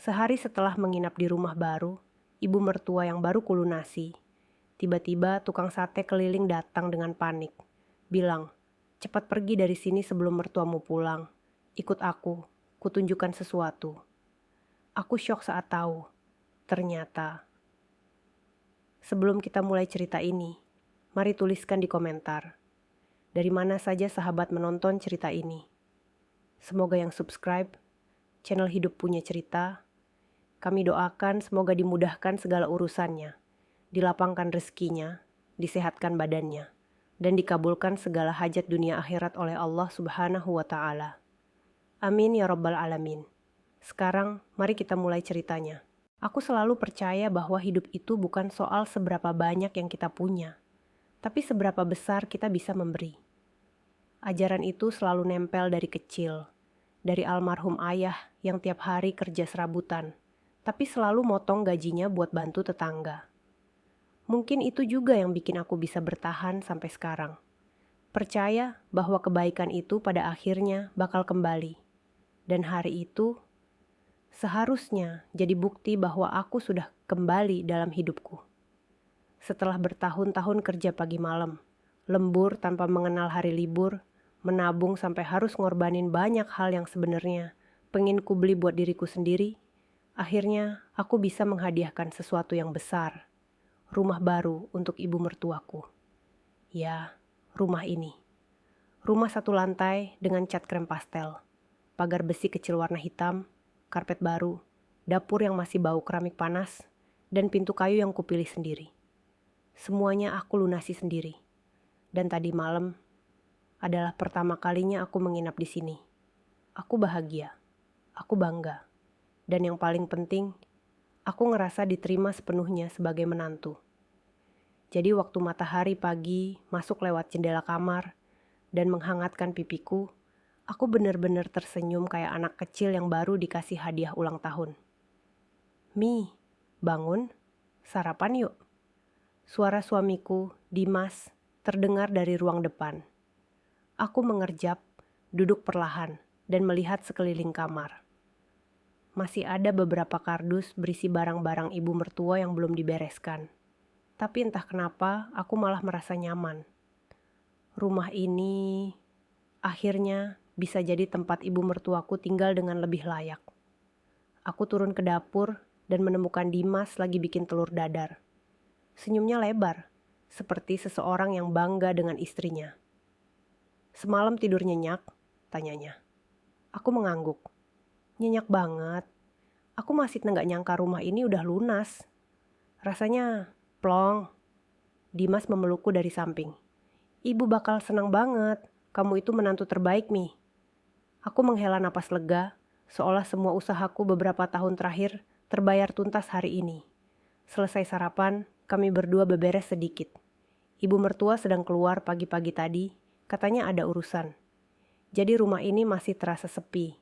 Sehari setelah menginap di rumah baru, ibu mertua yang baru kulunasi, tiba-tiba tukang sate keliling datang dengan panik. Bilang, cepat pergi dari sini sebelum mertuamu pulang. Ikut aku, kutunjukkan sesuatu. Aku syok saat tahu. Ternyata, sebelum kita mulai cerita ini, mari tuliskan di komentar. Dari mana saja sahabat menonton cerita ini. Semoga yang subscribe, channel Hidup Punya Cerita, kami doakan semoga dimudahkan segala urusannya, dilapangkan rezekinya, disehatkan badannya, dan dikabulkan segala hajat dunia akhirat oleh Allah Subhanahu wa Ta'ala. Amin ya Rabbal Alamin. Sekarang, mari kita mulai ceritanya. Aku selalu percaya bahwa hidup itu bukan soal seberapa banyak yang kita punya, tapi seberapa besar kita bisa memberi. Ajaran itu selalu nempel dari kecil, dari almarhum ayah yang tiap hari kerja serabutan, tapi selalu motong gajinya buat bantu tetangga. Mungkin itu juga yang bikin aku bisa bertahan sampai sekarang. Percaya bahwa kebaikan itu pada akhirnya bakal kembali. Dan hari itu seharusnya jadi bukti bahwa aku sudah kembali dalam hidupku. Setelah bertahun-tahun kerja pagi malam, lembur tanpa mengenal hari libur, menabung sampai harus ngorbanin banyak hal yang sebenarnya pengen ku beli buat diriku sendiri, akhirnya aku bisa menghadiahkan sesuatu yang besar. Rumah baru untuk ibu mertuaku. Ya, rumah ini. Rumah satu lantai dengan cat krem pastel, pagar besi kecil warna hitam, karpet baru, dapur yang masih bau keramik panas, dan pintu kayu yang kupilih sendiri. Semuanya aku lunasi sendiri. Dan tadi malam adalah pertama kalinya aku menginap di sini. Aku bahagia. Aku bangga. Dan yang paling penting, aku ngerasa diterima sepenuhnya sebagai menantu. Jadi waktu matahari pagi masuk lewat jendela kamar dan menghangatkan pipiku, aku benar-benar tersenyum kayak anak kecil yang baru dikasih hadiah ulang tahun. Mi, bangun, sarapan yuk. Suara suamiku, Dimas, terdengar dari ruang depan. Aku mengerjap, duduk perlahan, dan melihat sekeliling kamar. Masih ada beberapa kardus berisi barang-barang ibu mertua yang belum dibereskan. Tapi entah kenapa aku malah merasa nyaman. Rumah ini akhirnya bisa jadi tempat ibu mertuaku tinggal dengan lebih layak. Aku turun ke dapur dan menemukan Dimas lagi bikin telur dadar. Senyumnya lebar, seperti seseorang yang bangga dengan istrinya. Semalam tidur nyenyak? Tanyanya. Aku mengangguk. Nyenyak banget. Aku masih nggak nyangka rumah ini udah lunas. Rasanya plong. Dimas memelukku dari samping. Ibu bakal senang banget. Kamu itu menantu terbaik, Mi. Aku menghela napas lega, seolah semua usahaku beberapa tahun terakhir terbayar tuntas hari ini. Selesai sarapan, kami berdua beberes sedikit. Ibu mertua sedang keluar pagi-pagi tadi, katanya ada urusan. Jadi rumah ini masih terasa sepi.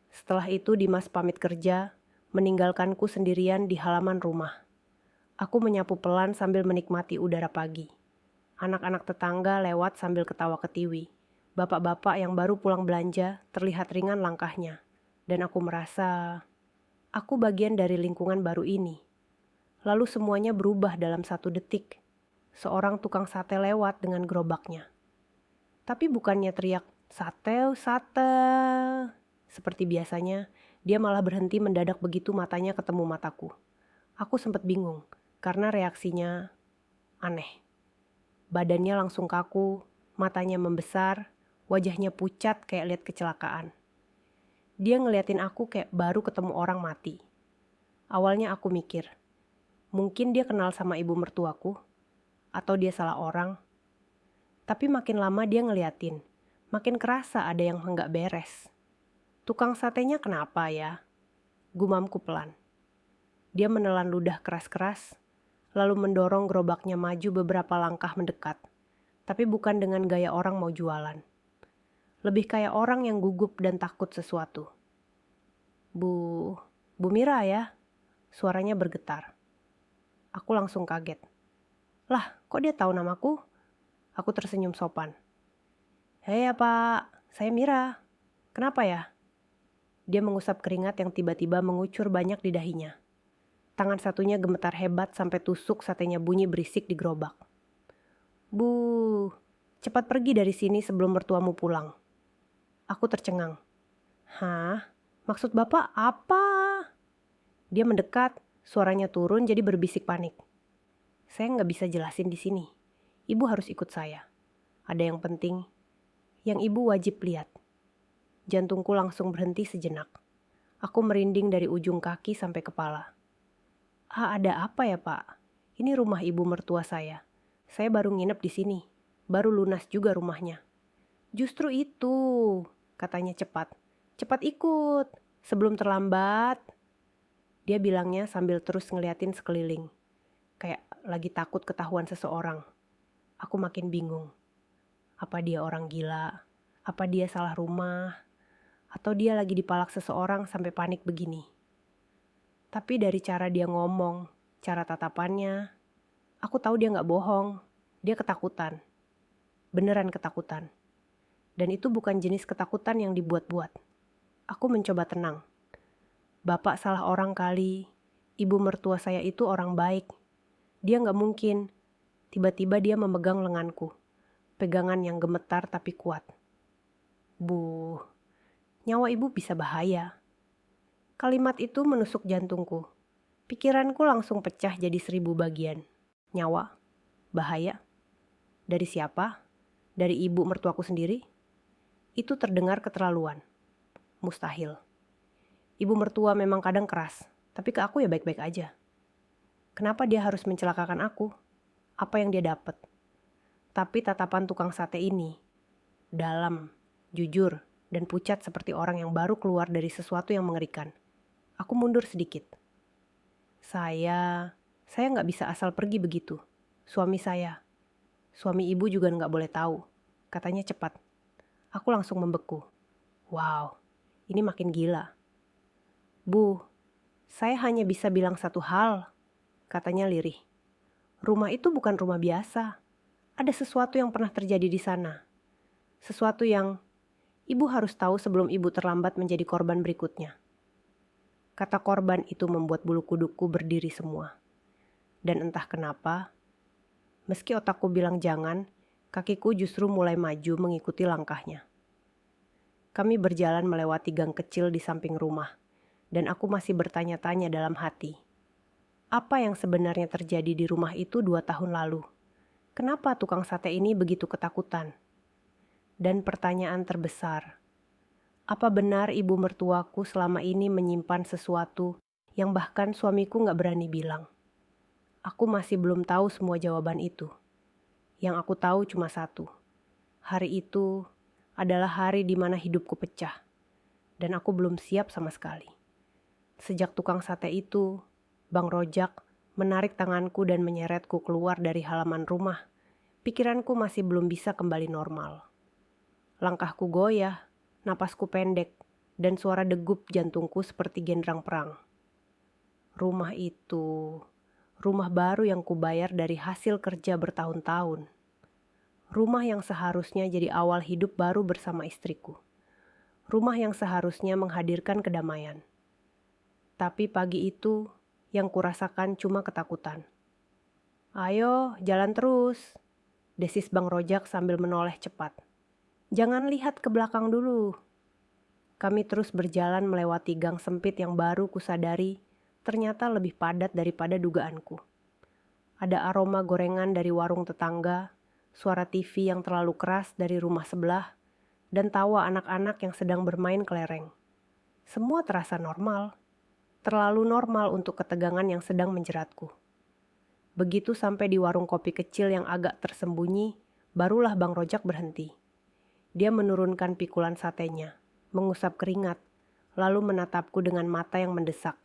Setelah itu Dimas pamit kerja, meninggalkanku sendirian di halaman rumah. Aku menyapu pelan sambil menikmati udara pagi. Anak-anak tetangga lewat sambil ketawa ketiwi. Bapak-bapak yang baru pulang belanja terlihat ringan langkahnya. Dan aku merasa, aku bagian dari lingkungan baru ini. Lalu semuanya berubah dalam 1 detik. Seorang tukang sate lewat dengan gerobaknya. Tapi bukannya teriak, sate, sate. Seperti biasanya, dia malah berhenti mendadak begitu matanya ketemu mataku. Aku sempat bingung, karena reaksinya aneh. Badannya langsung kaku, matanya membesar, wajahnya pucat kayak lihat kecelakaan. Dia ngeliatin aku kayak baru ketemu orang mati. Awalnya aku mikir, mungkin dia kenal sama ibu mertuaku, atau dia salah orang. Tapi makin lama dia ngeliatin, makin kerasa ada yang nggak beres. Tukang satenya kenapa ya? Gumamku pelan. Dia menelan ludah keras-keras, lalu mendorong gerobaknya maju beberapa langkah mendekat. Tapi bukan dengan gaya orang mau jualan. Lebih kayak orang yang gugup dan takut sesuatu. Bu Mira ya? Suaranya bergetar. Aku langsung kaget. Lah, kok dia tahu namaku? Aku tersenyum sopan. Hei ya Pak, saya Mira. Kenapa ya? Dia mengusap keringat yang tiba-tiba mengucur banyak di dahinya. Tangan satunya gemetar hebat sampai tusuk satenya bunyi berisik di gerobak. Bu, cepat pergi dari sini sebelum mertuamu pulang. Aku tercengang. Hah? Maksud Bapak apa? Dia mendekat, suaranya turun jadi berbisik panik. Saya nggak bisa jelasin di sini. Ibu harus ikut saya. Ada yang penting, yang ibu wajib lihat. Jantungku langsung berhenti sejenak. Aku merinding dari ujung kaki sampai kepala. Ada apa ya Pak? Ini rumah ibu mertua saya. Saya baru nginep di sini. Baru lunas juga rumahnya. Justru itu, katanya cepat. Cepat ikut, sebelum terlambat. Dia bilangnya sambil terus ngeliatin sekeliling. Kayak lagi takut ketahuan seseorang. Aku makin bingung. Apa dia orang gila? Apa dia salah rumah? Atau dia lagi dipalak seseorang sampai panik begini? Tapi dari cara dia ngomong, cara tatapannya, aku tahu dia gak bohong. Dia ketakutan. Beneran ketakutan. Dan itu bukan jenis ketakutan yang dibuat-buat. Aku mencoba tenang. Bapak salah orang kali. Ibu mertua saya itu orang baik. Dia gak mungkin. Tiba-tiba dia memegang lenganku. Pegangan yang gemetar tapi kuat. Bu, nyawa ibu bisa bahaya. Kalimat itu menusuk jantungku. Pikiranku langsung pecah jadi 1000 bagian. Nyawa? Bahaya? Dari siapa? Dari ibu mertuaku sendiri? Itu terdengar keterlaluan. Mustahil. Ibu mertua memang kadang keras, tapi ke aku ya baik-baik aja. Kenapa dia harus mencelakakan aku? Apa yang dia dapat? Tapi tatapan tukang sate ini, dalam, jujur, dan pucat seperti orang yang baru keluar dari sesuatu yang mengerikan. Aku mundur sedikit. Saya nggak bisa asal pergi begitu. Suami ibu juga nggak boleh tahu. Katanya cepat. Aku langsung membeku. Wow, ini makin gila. Bu, saya hanya bisa bilang satu hal, katanya lirih. Rumah itu bukan rumah biasa. Ada sesuatu yang pernah terjadi di sana. Sesuatu yang ibu harus tahu sebelum ibu terlambat menjadi korban berikutnya. Kata korban itu membuat bulu kudukku berdiri semua. Dan entah kenapa, meski otakku bilang jangan, kakiku justru mulai maju mengikuti langkahnya. Kami berjalan melewati gang kecil di samping rumah. Dan aku masih bertanya-tanya dalam hati. Apa yang sebenarnya terjadi di rumah itu 2 tahun lalu? Kenapa tukang sate ini begitu ketakutan? Dan pertanyaan terbesar, apa benar ibu mertuaku selama ini menyimpan sesuatu yang bahkan suamiku gak berani bilang? Aku masih belum tahu semua jawaban itu. Yang aku tahu cuma satu. Hari itu adalah hari di mana hidupku pecah. Dan aku belum siap sama sekali. Sejak tukang sate itu, Bang Rojak menarik tanganku dan menyeretku keluar dari halaman rumah. Pikiranku masih belum bisa kembali normal. Langkahku goyah, napasku pendek, dan suara degup jantungku seperti genderang perang. Rumah itu, rumah baru yang kubayar dari hasil kerja bertahun-tahun. Rumah yang seharusnya jadi awal hidup baru bersama istriku. Rumah yang seharusnya menghadirkan kedamaian. Tapi pagi itu, yang kurasakan cuma ketakutan. Ayo, jalan terus, desis Bang Rojak sambil menoleh cepat. Jangan lihat ke belakang dulu. Kami terus berjalan melewati gang sempit yang baru kusadari ternyata lebih padat daripada dugaanku. Ada aroma gorengan dari warung tetangga, suara TV yang terlalu keras dari rumah sebelah, dan tawa anak-anak yang sedang bermain kelereng. Semua terasa normal. Terlalu normal untuk ketegangan yang sedang menjeratku. Begitu sampai di warung kopi kecil yang agak tersembunyi, barulah Bang Rojak berhenti. Dia menurunkan pikulan satenya, mengusap keringat, lalu menatapku dengan mata yang mendesak,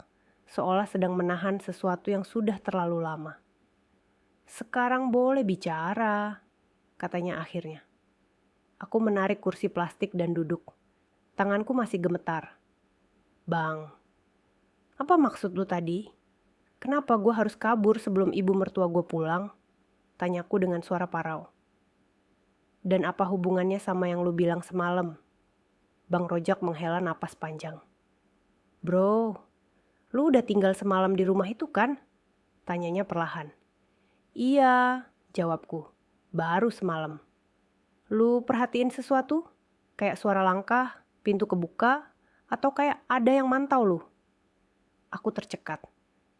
seolah sedang menahan sesuatu yang sudah terlalu lama. Sekarang boleh bicara, katanya akhirnya. Aku menarik kursi plastik dan duduk. Tanganku masih gemetar. Bang, apa maksud lu tadi? Kenapa gue harus kabur sebelum ibu mertua gue pulang? Tanyaku dengan suara parau. Dan apa hubungannya sama yang lu bilang semalam? Bang Rojak menghela napas panjang. Bro, lu udah tinggal semalam di rumah itu kan? Tanyanya perlahan. Iya, jawabku. Baru semalam. Lu perhatiin sesuatu? Kayak suara langkah, pintu kebuka, atau kayak ada yang mantau lu? Aku tercekat.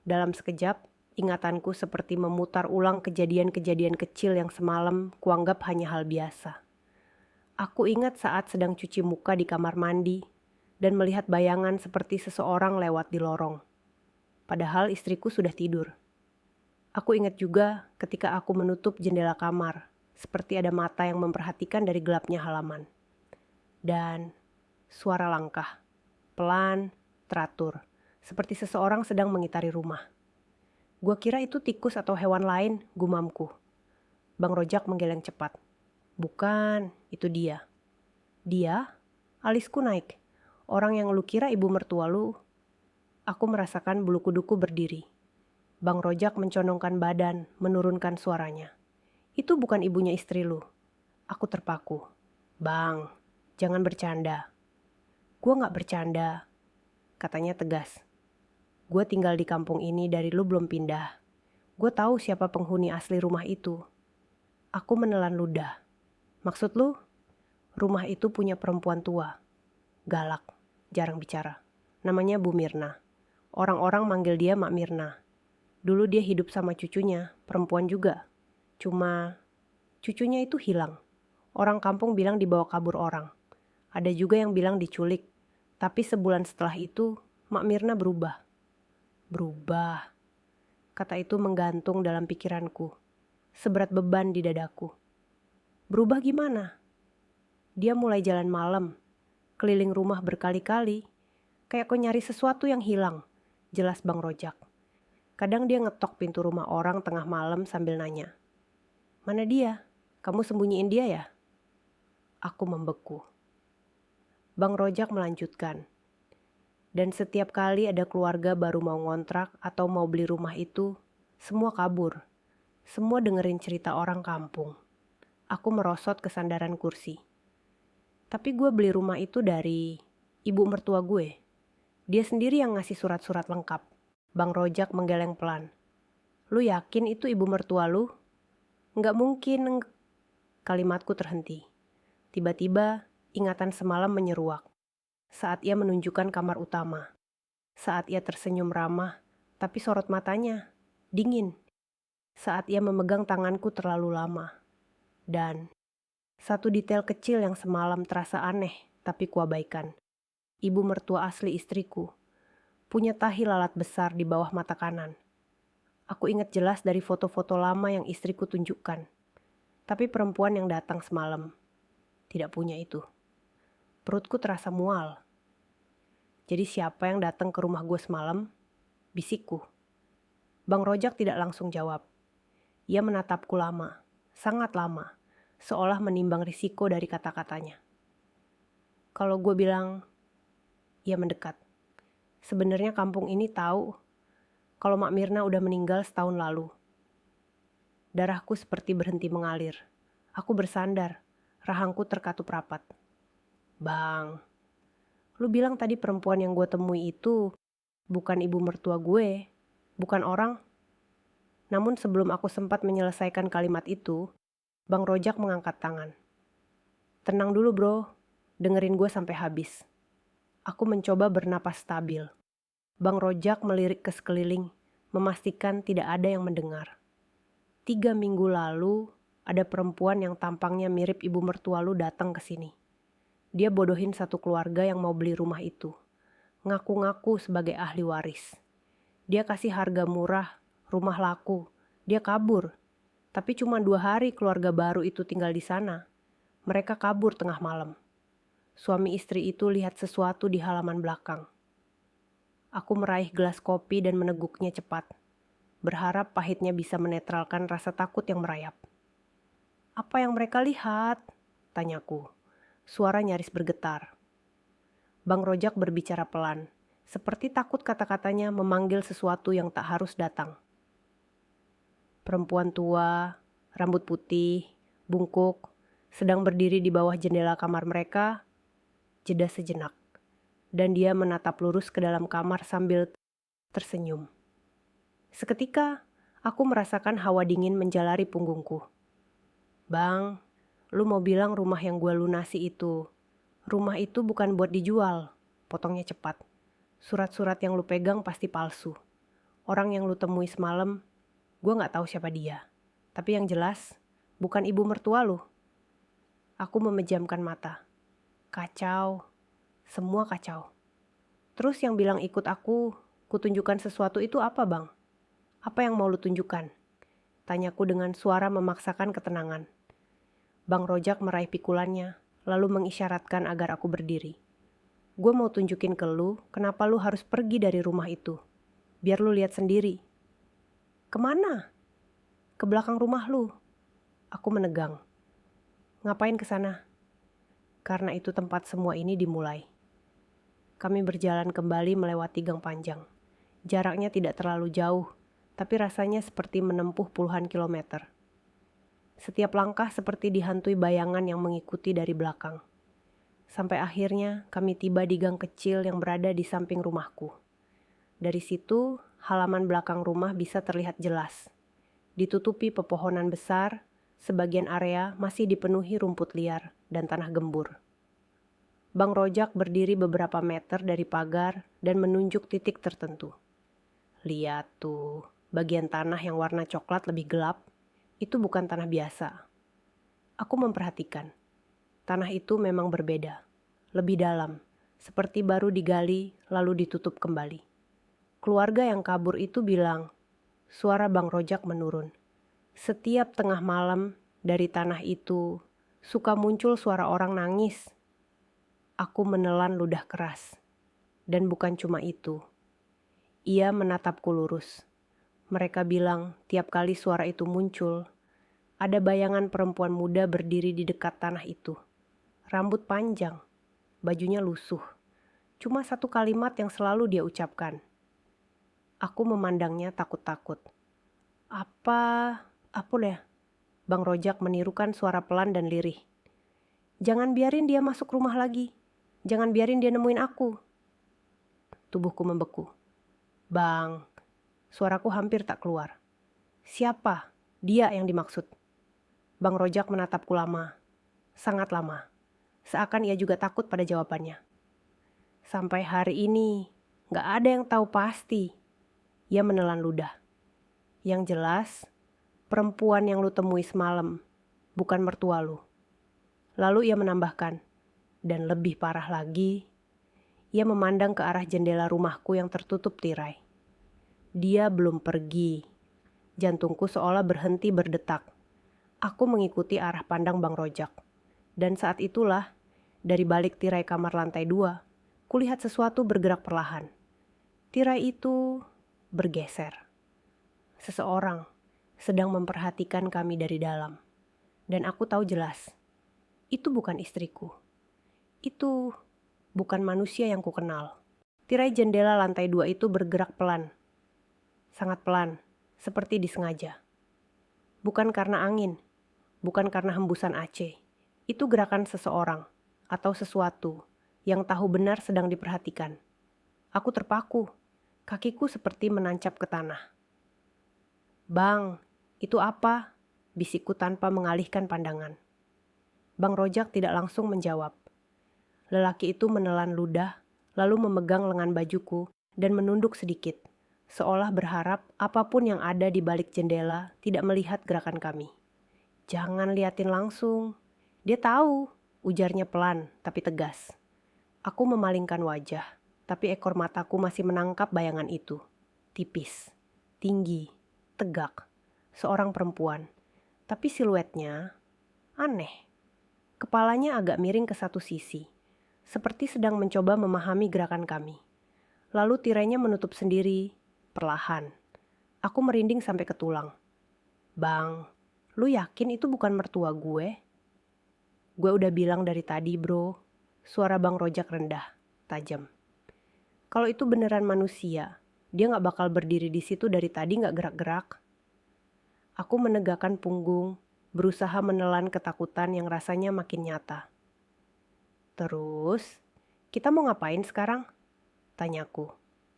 Dalam sekejap, ingatanku seperti memutar ulang kejadian-kejadian kecil yang semalam kuanggap hanya hal biasa. Aku ingat saat sedang cuci muka di kamar mandi dan melihat bayangan seperti seseorang lewat di lorong. Padahal istriku sudah tidur. Aku ingat juga ketika aku menutup jendela kamar, seperti ada mata yang memperhatikan dari gelapnya halaman. Dan suara langkah, pelan, teratur, seperti seseorang sedang mengitari rumah. Gua kira itu tikus atau hewan lain, gumamku. Bang Rojak menggeleng cepat. Bukan, itu dia. Dia? Alisku naik. Orang yang lu kira ibu mertua lu. Aku merasakan bulu kuduku berdiri. Bang Rojak mencondongkan badan, menurunkan suaranya. Itu bukan ibunya istri lu. Aku terpaku. Bang, jangan bercanda. Gua gak bercanda, katanya tegas. Gue tinggal di kampung ini dari lu belum pindah. Gue tahu siapa penghuni asli rumah itu. Aku menelan ludah. Maksud lu? Rumah itu punya perempuan tua. Galak, jarang bicara. Namanya Bu Mirna. Orang-orang manggil dia Mak Mirna. Dulu dia hidup sama cucunya, perempuan juga. Cuma cucunya itu hilang. Orang kampung bilang dibawa kabur orang. Ada juga yang bilang diculik. Tapi sebulan setelah itu, Mak Mirna berubah. Berubah. Kata itu menggantung dalam pikiranku. Seberat beban di dadaku. Berubah gimana? Dia mulai jalan malam, keliling rumah berkali-kali, kayak kok nyari sesuatu yang hilang, jelas Bang Rojak. Kadang dia ngetok pintu rumah orang tengah malam sambil nanya, "Mana dia? Kamu sembunyiin dia ya?" Aku membeku. Bang Rojak melanjutkan, dan setiap kali ada keluarga baru mau ngontrak atau mau beli rumah itu, semua kabur. Semua dengerin cerita orang kampung. Aku merosot ke sandaran kursi. Tapi gue beli rumah itu dari ibu mertua gue. Dia sendiri yang ngasih surat-surat lengkap. Bang Rojak menggeleng pelan. Lu yakin itu ibu mertua lu? Nggak mungkin. Kalimatku terhenti. Tiba-tiba ingatan semalam menyeruak. Saat ia menunjukkan kamar utama. Saat ia tersenyum ramah, tapi sorot matanya dingin. Saat ia memegang tanganku terlalu lama. Dan satu detail kecil yang semalam terasa aneh, tapi kuabaikan. Ibu mertua asli istriku punya tahi lalat besar di bawah mata kanan. Aku ingat jelas dari foto-foto lama yang istriku tunjukkan. Tapi perempuan yang datang semalam tidak punya itu. Perutku terasa mual. Jadi siapa yang datang ke rumah gue semalam? Bisikku. Bang Rojak tidak langsung jawab. Ia menatapku lama, sangat lama, seolah menimbang risiko dari kata-katanya. Kalau gue bilang, ia mendekat. Sebenarnya kampung ini tahu kalau Mak Mirna udah meninggal setahun lalu. Darahku seperti berhenti mengalir. Aku bersandar, rahangku terkatup rapat. Bang, lu bilang tadi perempuan yang gue temui itu bukan ibu mertua gue, bukan orang. Namun sebelum aku sempat menyelesaikan kalimat itu, Bang Rojak mengangkat tangan. Tenang dulu bro, dengerin gue sampai habis. Aku mencoba bernapas stabil. Bang Rojak melirik ke sekeliling, memastikan tidak ada yang mendengar. 3 minggu lalu, ada perempuan yang tampangnya mirip ibu mertua lu datang ke sini. Dia bodohin satu keluarga yang mau beli rumah itu. Ngaku-ngaku sebagai ahli waris. Dia kasih harga murah, rumah laku. Dia kabur. Tapi cuma 2 hari keluarga baru itu tinggal di sana. Mereka kabur tengah malam. Suami istri itu lihat sesuatu di halaman belakang. Aku meraih gelas kopi dan meneguknya cepat. Berharap pahitnya bisa menetralkan rasa takut yang merayap. Apa yang mereka lihat? Tanyaku. Suara nyaris bergetar. Bang Rojak berbicara pelan, seperti takut kata-katanya memanggil sesuatu yang tak harus datang. Perempuan tua, rambut putih, bungkuk, sedang berdiri di bawah jendela kamar mereka, jeda sejenak. dan dia menatap lurus ke dalam kamar sambil tersenyum. Seketika, aku merasakan hawa dingin menjalari punggungku. Bang, lu mau bilang rumah yang gue lunasi itu, rumah itu bukan buat dijual, potongnya cepat. Surat-surat yang lu pegang pasti palsu. Orang yang lu temui semalam, gue gak tahu siapa dia. Tapi yang jelas, bukan ibu mertua lu. Aku memejamkan mata. Kacau, semua kacau. Terus yang bilang ikut aku, kutunjukkan sesuatu itu apa bang? Apa yang mau lu tunjukkan? Tanyaku dengan suara memaksakan ketenangan. Bang Rojak meraih pikulannya, lalu mengisyaratkan agar aku berdiri. Gue mau tunjukin ke lu kenapa lu harus pergi dari rumah itu. Biar lu lihat sendiri. Kemana? Ke belakang rumah lu. Aku menegang. Ngapain ke sana? Karena itu tempat semua ini dimulai. Kami berjalan kembali melewati gang panjang. Jaraknya tidak terlalu jauh, tapi rasanya seperti menempuh puluhan kilometer. Setiap langkah seperti dihantui bayangan yang mengikuti dari belakang. Sampai akhirnya kami tiba di gang kecil yang berada di samping rumahku. Dari situ, halaman belakang rumah bisa terlihat jelas. Ditutupi pepohonan besar, sebagian area masih dipenuhi rumput liar dan tanah gembur. Bang Rojak berdiri beberapa meter dari pagar dan menunjuk titik tertentu. Lihat tuh, bagian tanah yang warna coklat lebih gelap, itu bukan tanah biasa. Aku memperhatikan. Tanah itu memang berbeda, lebih dalam, seperti baru digali lalu ditutup kembali. Keluarga yang kabur itu bilang, suara Bang Rojak menurun. Setiap tengah malam dari tanah itu suka muncul suara orang nangis. Aku menelan ludah keras. Dan bukan cuma itu. Ia menatapku lurus. Mereka bilang tiap kali suara itu muncul, ada bayangan perempuan muda berdiri di dekat tanah itu. Rambut panjang, bajunya lusuh. Cuma satu kalimat yang selalu dia ucapkan. Aku memandangnya takut-takut. Apa ya? Bang Rojak menirukan suara pelan dan lirih. Jangan biarin dia masuk rumah lagi. Jangan biarin dia nemuin aku. Tubuhku membeku. Bang, suaraku hampir tak keluar. Siapa? Dia yang dimaksud. Bang Rojak menatapku lama. Sangat lama. Seakan ia juga takut pada jawabannya. Sampai hari ini, gak ada yang tahu pasti. Ia menelan ludah. Yang jelas, perempuan yang lu temui semalam, bukan mertua lu. Lalu ia menambahkan, dan lebih parah lagi, ia memandang ke arah jendela rumahku yang tertutup tirai. Dia belum pergi. Jantungku seolah berhenti berdetak. Aku mengikuti arah pandang Bang Rojak. Dan saat itulah, dari balik tirai kamar lantai 2, kulihat sesuatu bergerak perlahan. Tirai itu bergeser. Seseorang sedang memperhatikan kami dari dalam. Dan aku tahu jelas, itu bukan istriku. Itu bukan manusia yang kukenal. Tirai jendela lantai 2 itu bergerak pelan. Sangat pelan, seperti disengaja. Bukan karena angin, bukan karena hembusan AC. Itu gerakan seseorang atau sesuatu yang tahu benar sedang diperhatikan. Aku terpaku, kakiku seperti menancap ke tanah. Bang, itu apa? Bisikku tanpa mengalihkan pandangan. Bang Rojak tidak langsung menjawab. Lelaki itu menelan ludah, lalu memegang lengan bajuku dan menunduk sedikit, seolah berharap apapun yang ada di balik jendela tidak melihat gerakan kami. Jangan liatin langsung. Dia tahu, ujarnya pelan tapi tegas. Aku memalingkan wajah, tapi ekor mataku masih menangkap bayangan itu. Tipis, tinggi, tegak, seorang perempuan. Tapi siluetnya aneh. Kepalanya agak miring ke satu sisi, seperti sedang mencoba memahami gerakan kami. Lalu tirainya menutup sendiri, perlahan. Aku merinding sampai ke tulang. Bang, lu yakin itu bukan mertua gue? Gue udah bilang dari tadi bro, suara Bang Rojak rendah, tajam. Kalau itu beneran manusia, dia gak bakal berdiri di situ dari tadi gak gerak-gerak. Aku menegakkan punggung, berusaha menelan ketakutan yang rasanya makin nyata. Terus, Kita mau ngapain sekarang? Tanyaku.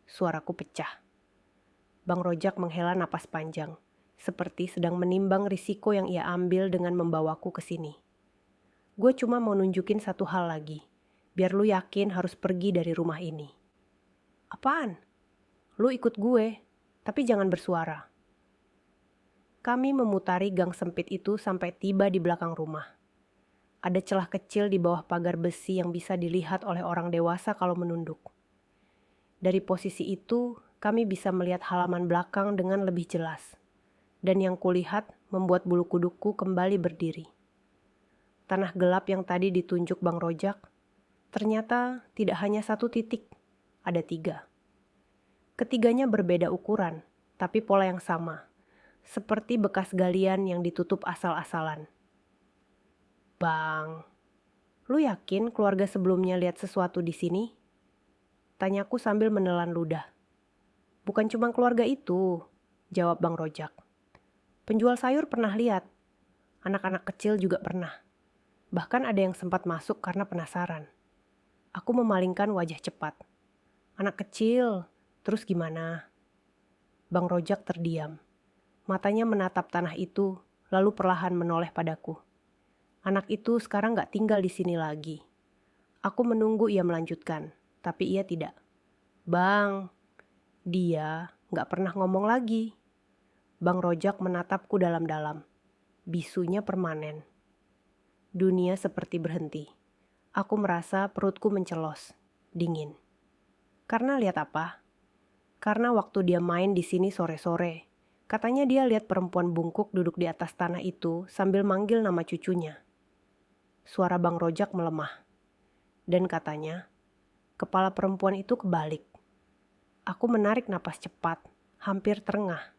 Suaraku pecah. Bang Rojak menghela napas panjang, seperti sedang menimbang risiko yang ia ambil dengan membawaku ke sini. Gue cuma mau nunjukin satu hal lagi, biar lu yakin harus pergi dari rumah ini. Apaan? Lu ikut gue, tapi jangan bersuara. Kami memutari gang sempit itu sampai tiba di belakang rumah. Ada celah kecil di bawah pagar besi yang bisa dilihat oleh orang dewasa kalau menunduk. Dari posisi itu, kami bisa melihat halaman belakang dengan lebih jelas. Dan yang kulihat membuat bulu kudukku kembali berdiri. Tanah gelap yang tadi ditunjuk Bang Rojak, ternyata tidak hanya satu titik, ada 3. Ketiganya berbeda ukuran, tapi pola yang sama. Seperti bekas galian yang ditutup asal-asalan. Bang, lu yakin keluarga sebelumnya lihat sesuatu di sini? Tanyaku sambil menelan ludah. Bukan cuma keluarga itu, jawab Bang Rojak. Penjual sayur pernah lihat, anak-anak kecil juga pernah. Bahkan ada yang sempat masuk karena penasaran. Aku memalingkan wajah cepat. Anak kecil, terus gimana? Bang Rojak terdiam. Matanya menatap tanah itu, lalu perlahan menoleh padaku. Anak itu sekarang gak tinggal di sini lagi. Aku menunggu ia melanjutkan, tapi ia tidak. Bang, dia gak pernah ngomong lagi. Bang Rojak menatapku dalam-dalam. Bisunya permanen. Dunia seperti berhenti. Aku merasa perutku mencelos, dingin. Karena lihat apa? Karena waktu dia main di sini sore-sore, katanya dia lihat perempuan bungkuk duduk di atas tanah itu sambil manggil nama cucunya. Suara Bang Rojak melemah. Dan katanya, kepala perempuan itu kebalik. Aku menarik napas cepat, hampir terengah.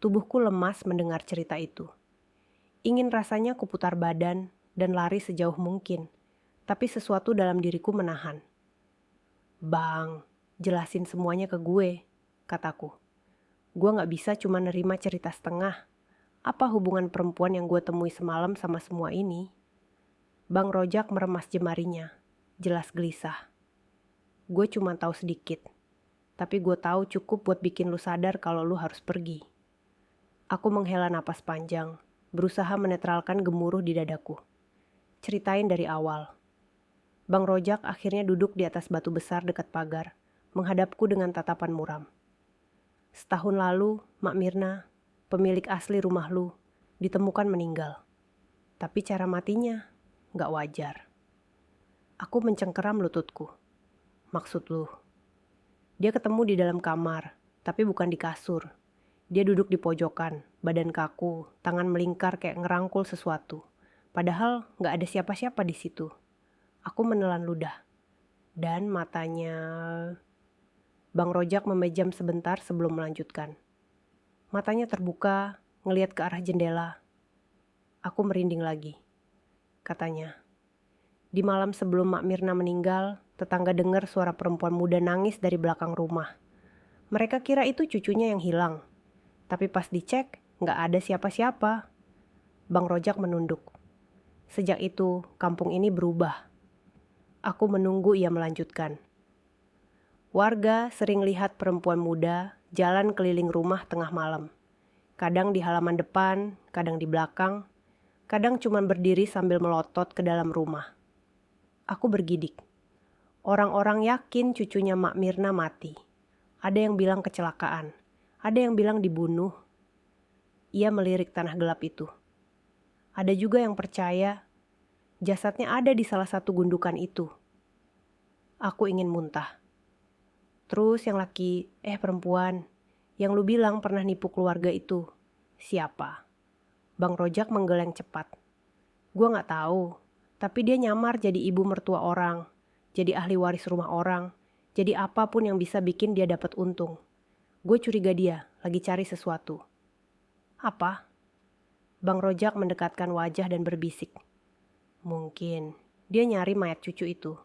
Tubuhku lemas mendengar cerita itu. Ingin rasanya kuputar badan dan lari sejauh mungkin, tapi sesuatu dalam diriku menahan. Bang, jelasin semuanya ke gue, kataku. Gue gak bisa cuma nerima cerita setengah. Apa hubungan perempuan yang gue temui semalam sama semua ini? Bang Rojak meremas jemarinya, jelas gelisah. Gue cuma tahu sedikit, tapi gue tahu cukup buat bikin lu sadar kalau lu harus pergi. Aku menghela napas panjang, berusaha menetralkan gemuruh di dadaku. Ceritain dari awal. Bang Rojak akhirnya duduk di atas batu besar dekat pagar, menghadapku dengan tatapan muram. Setahun lalu, Mak Mirna, pemilik asli rumah lu, ditemukan meninggal. Tapi cara matinya gak wajar. Aku mencengkeram lututku. Maksud lu? Dia ketemu di dalam kamar, tapi bukan di kasur. Dia duduk di pojokan, badan kaku, tangan melingkar kayak ngerangkul sesuatu. Padahal gak ada siapa-siapa di situ. Aku menelan ludah. Dan matanya... Bang Rojak memejam sebentar sebelum melanjutkan. Matanya terbuka, ngeliat ke arah jendela. Aku merinding lagi. Katanya, di malam sebelum Mak Mirna meninggal, tetangga dengar suara perempuan muda nangis dari belakang rumah. Mereka kira itu cucunya yang hilang. Tapi pas dicek, gak ada siapa-siapa. Bang Rojak menunduk. Sejak itu, kampung ini berubah. Aku menunggu ia melanjutkan. Warga sering lihat perempuan muda jalan keliling rumah tengah malam. Kadang di halaman depan, kadang di belakang, kadang cuma berdiri sambil melotot ke dalam rumah. Aku bergidik. Orang-orang yakin cucunya Mak Mirna mati. Ada yang bilang kecelakaan, ada yang bilang dibunuh. Ia melirik tanah gelap itu. Ada juga yang percaya jasadnya ada di salah satu gundukan itu. Aku ingin muntah. Terus yang laki, perempuan, yang lu bilang pernah nipu keluarga itu, siapa? Bang Rojak menggeleng cepat. Gua gak tahu, tapi dia nyamar jadi ibu mertua orang, jadi ahli waris rumah orang, jadi apapun yang bisa bikin dia dapat untung. Gue curiga dia lagi cari sesuatu. Apa? Bang Rojak mendekatkan wajah dan berbisik. Mungkin dia nyari mayat cucu itu.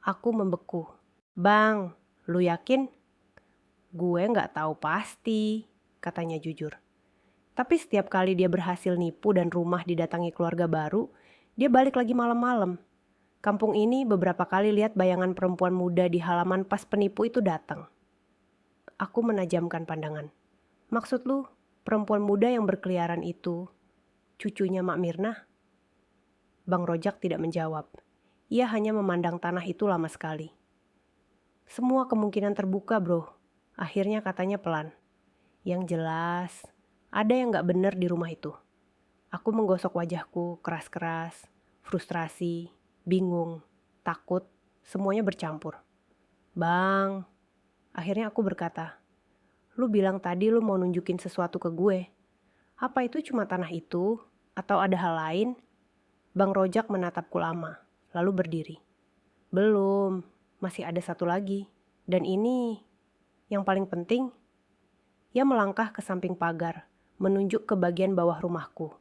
Aku membeku. Bang, lu yakin? Gue gak tahu pasti, katanya jujur. Tapi setiap kali dia berhasil nipu dan rumah didatangi keluarga baru, dia balik lagi malam-malam. Kampung ini beberapa kali lihat bayangan perempuan muda di halaman pas penipu itu datang. Aku menajamkan pandangan. Maksud lu, perempuan muda yang berkeliaran itu, cucunya Mak Mirna? Bang Rojak tidak menjawab. Ia hanya memandang tanah itu lama sekali. Semua kemungkinan terbuka, bro. Akhirnya katanya pelan. Yang jelas, ada yang gak bener di rumah itu. Aku menggosok wajahku keras-keras, frustrasi, bingung, takut, semuanya bercampur. Bang, akhirnya aku berkata, lu bilang tadi lu mau nunjukin sesuatu ke gue. Apa itu cuma tanah itu? Atau ada hal lain? Bang Rojak menatapku lama, lalu berdiri. Belum, masih ada satu lagi. Dan ini, yang paling penting, ia melangkah ke samping pagar, menunjuk ke bagian bawah rumahku.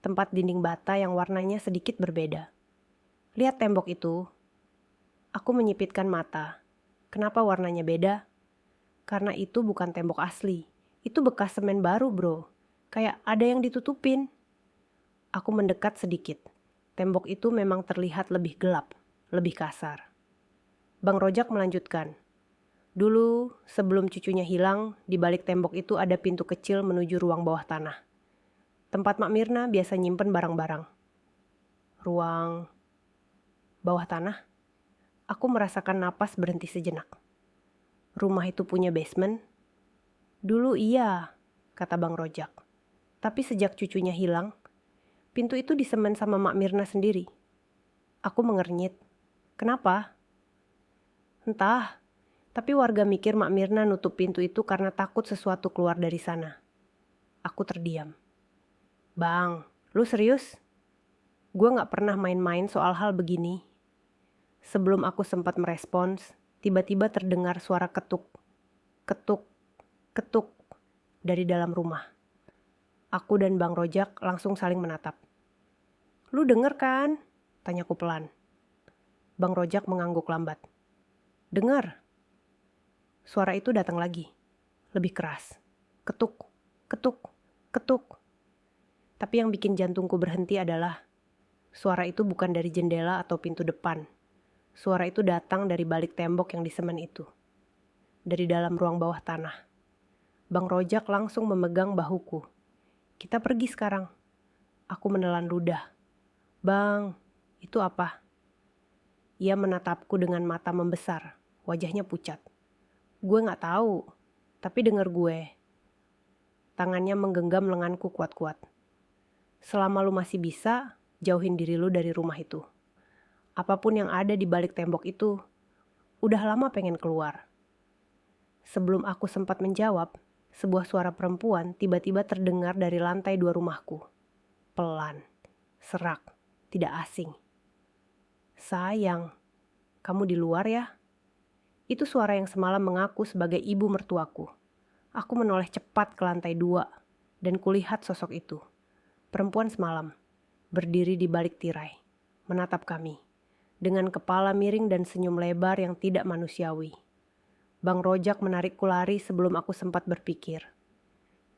Tempat dinding bata yang warnanya sedikit berbeda. Lihat tembok itu. Aku menyipitkan mata. Kenapa warnanya beda? Karena itu bukan tembok asli. Itu bekas semen baru, bro. Kayak ada yang ditutupin. Aku mendekat sedikit. Tembok itu memang terlihat lebih gelap, lebih kasar. Bang Rojak melanjutkan. Dulu, sebelum cucunya hilang, di balik tembok itu ada pintu kecil menuju ruang bawah tanah. Tempat Mak Mirna biasa nyimpen barang-barang. Ruang bawah tanah, aku merasakan napas berhenti sejenak. Rumah itu punya basement? Dulu iya, kata Bang Rojak. Tapi sejak cucunya hilang, pintu itu disemen sama Mak Mirna sendiri. Aku mengernyit. Kenapa? Entah, tapi warga mikir Mak Mirna nutup pintu itu karena takut sesuatu keluar dari sana. Aku terdiam. Bang, lu serius? Gue gak pernah main-main soal hal begini. Sebelum aku sempat merespons, tiba-tiba terdengar suara ketuk, ketuk, ketuk dari dalam rumah. Aku dan Bang Rojak langsung saling menatap. Lu denger kan? Tanyaku pelan. Bang Rojak mengangguk lambat. Dengar. Suara itu datang lagi, lebih keras. Ketuk, ketuk, ketuk. Tapi yang bikin jantungku berhenti adalah suara itu bukan dari jendela atau pintu depan. Suara itu datang dari balik tembok yang disemen itu. Dari dalam ruang bawah tanah. Bang Rojak langsung memegang bahuku. Kita pergi sekarang. Aku menelan ludah. Bang, itu apa? Ia menatapku dengan mata membesar. Wajahnya pucat. Gue gak tahu, tapi dengar gue. Tangannya menggenggam lenganku kuat-kuat. Selama lu masih bisa, jauhin diri lu dari rumah itu. Apapun yang ada di balik tembok itu, udah lama pengen keluar. Sebelum aku sempat menjawab, sebuah suara perempuan tiba-tiba terdengar dari lantai 2 rumahku. Pelan, serak, tidak asing. Sayang, kamu di luar ya? Itu suara yang semalam mengaku sebagai ibu mertuaku. Aku menoleh cepat ke lantai 2 dan kulihat sosok itu. Perempuan semalam, berdiri di balik tirai, menatap kami. Dengan kepala miring dan senyum lebar yang tidak manusiawi. Bang Rojak menarikku lari sebelum aku sempat berpikir.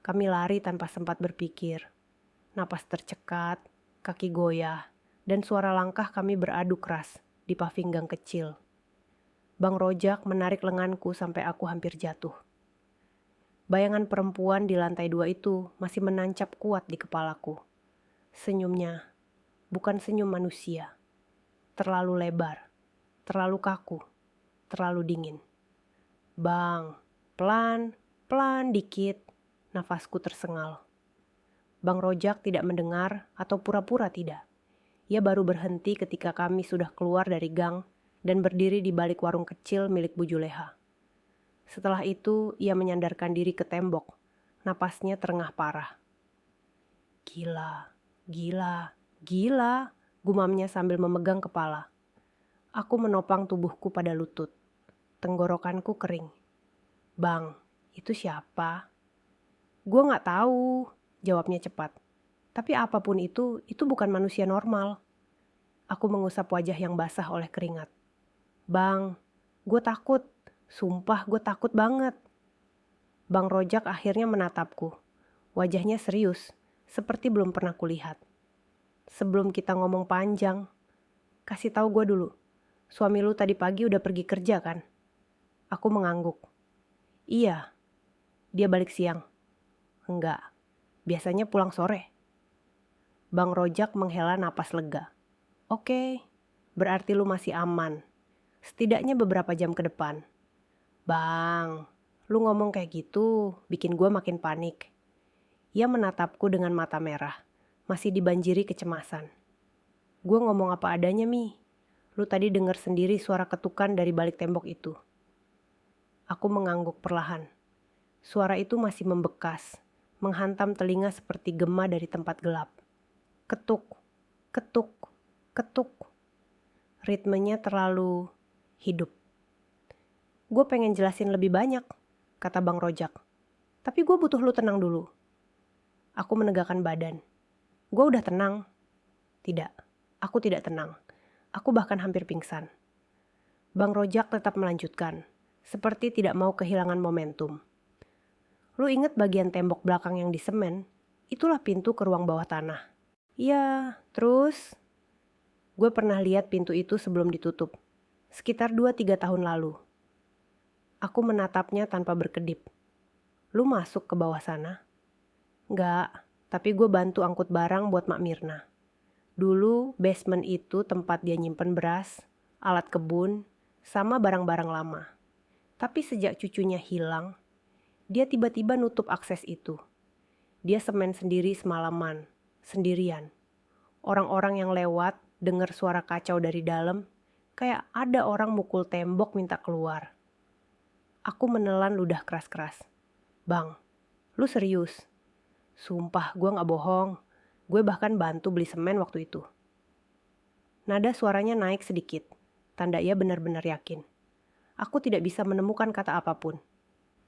Kami lari tanpa sempat berpikir. Napas tercekat, kaki goyah, dan suara langkah kami beradu keras di paving gang kecil. Bang Rojak menarik lenganku sampai aku hampir jatuh. Bayangan perempuan di lantai 2 itu masih menancap kuat di kepalaku. Senyumnya, bukan senyum manusia. Terlalu lebar, terlalu kaku, terlalu dingin. Bang, pelan, pelan dikit, nafasku tersengal. Bang Rojak tidak mendengar atau pura-pura tidak. Ia baru berhenti ketika kami sudah keluar dari gang dan berdiri di balik warung kecil milik Bu Juleha. Setelah itu, ia menyandarkan diri ke tembok. Napasnya terengah parah. Gila, gila, gila. Gumamnya sambil memegang kepala. Aku menopang tubuhku pada lutut. Tenggorokanku kering. Bang, itu siapa? Gue gak tahu, jawabnya cepat. Tapi apapun itu bukan manusia normal. Aku mengusap wajah yang basah oleh keringat. Bang, gue takut. Sumpah gue takut banget. Bang Rojak akhirnya menatapku. Wajahnya serius, seperti belum pernah kulihat. Sebelum kita ngomong panjang, Kasih tahu gue dulu, suami lu tadi pagi udah pergi kerja kan? Aku mengangguk. Iya, dia balik siang. Enggak, biasanya pulang sore. Bang Rojak menghela napas lega. Oke, berarti lu masih aman. Setidaknya beberapa jam ke depan. Bang, lu ngomong kayak gitu bikin gue makin panik. Ia menatapku dengan mata merah, masih dibanjiri kecemasan. Gue ngomong apa adanya, Mi. Lu tadi dengar sendiri suara ketukan dari balik tembok itu. Aku mengangguk perlahan. Suara itu masih membekas, menghantam telinga seperti gema dari tempat gelap. Ketuk, ketuk, ketuk. Ritmenya terlalu hidup. Gue pengen jelasin lebih banyak, kata Bang Rojak. Tapi gue butuh lu tenang dulu. Aku menegakkan badan. Gue udah tenang. Tidak, aku tidak tenang. Aku bahkan hampir pingsan. Bang Rojak tetap melanjutkan, seperti tidak mau kehilangan momentum. Lu inget bagian tembok belakang yang disemen? Itulah pintu ke ruang bawah tanah. Ya, terus? Gue pernah lihat pintu itu sebelum ditutup. Sekitar 2-3 tahun lalu. Aku menatapnya tanpa berkedip. Lu masuk ke bawah sana? Enggak, tapi gue bantu angkut barang buat Mak Mirna. Dulu basement itu tempat dia nyimpen beras, alat kebun, sama barang-barang lama. Tapi sejak cucunya hilang, dia tiba-tiba nutup akses itu. Dia semen sendiri semalaman, sendirian. Orang-orang yang lewat dengar suara kacau dari dalam, kayak ada orang mukul tembok minta keluar. Aku menelan ludah keras-keras. Bang, lu serius? Sumpah gue gak bohong. Gue bahkan bantu beli semen waktu itu. Nada suaranya naik sedikit. Tanda ia benar-benar yakin. Aku tidak bisa menemukan kata apapun.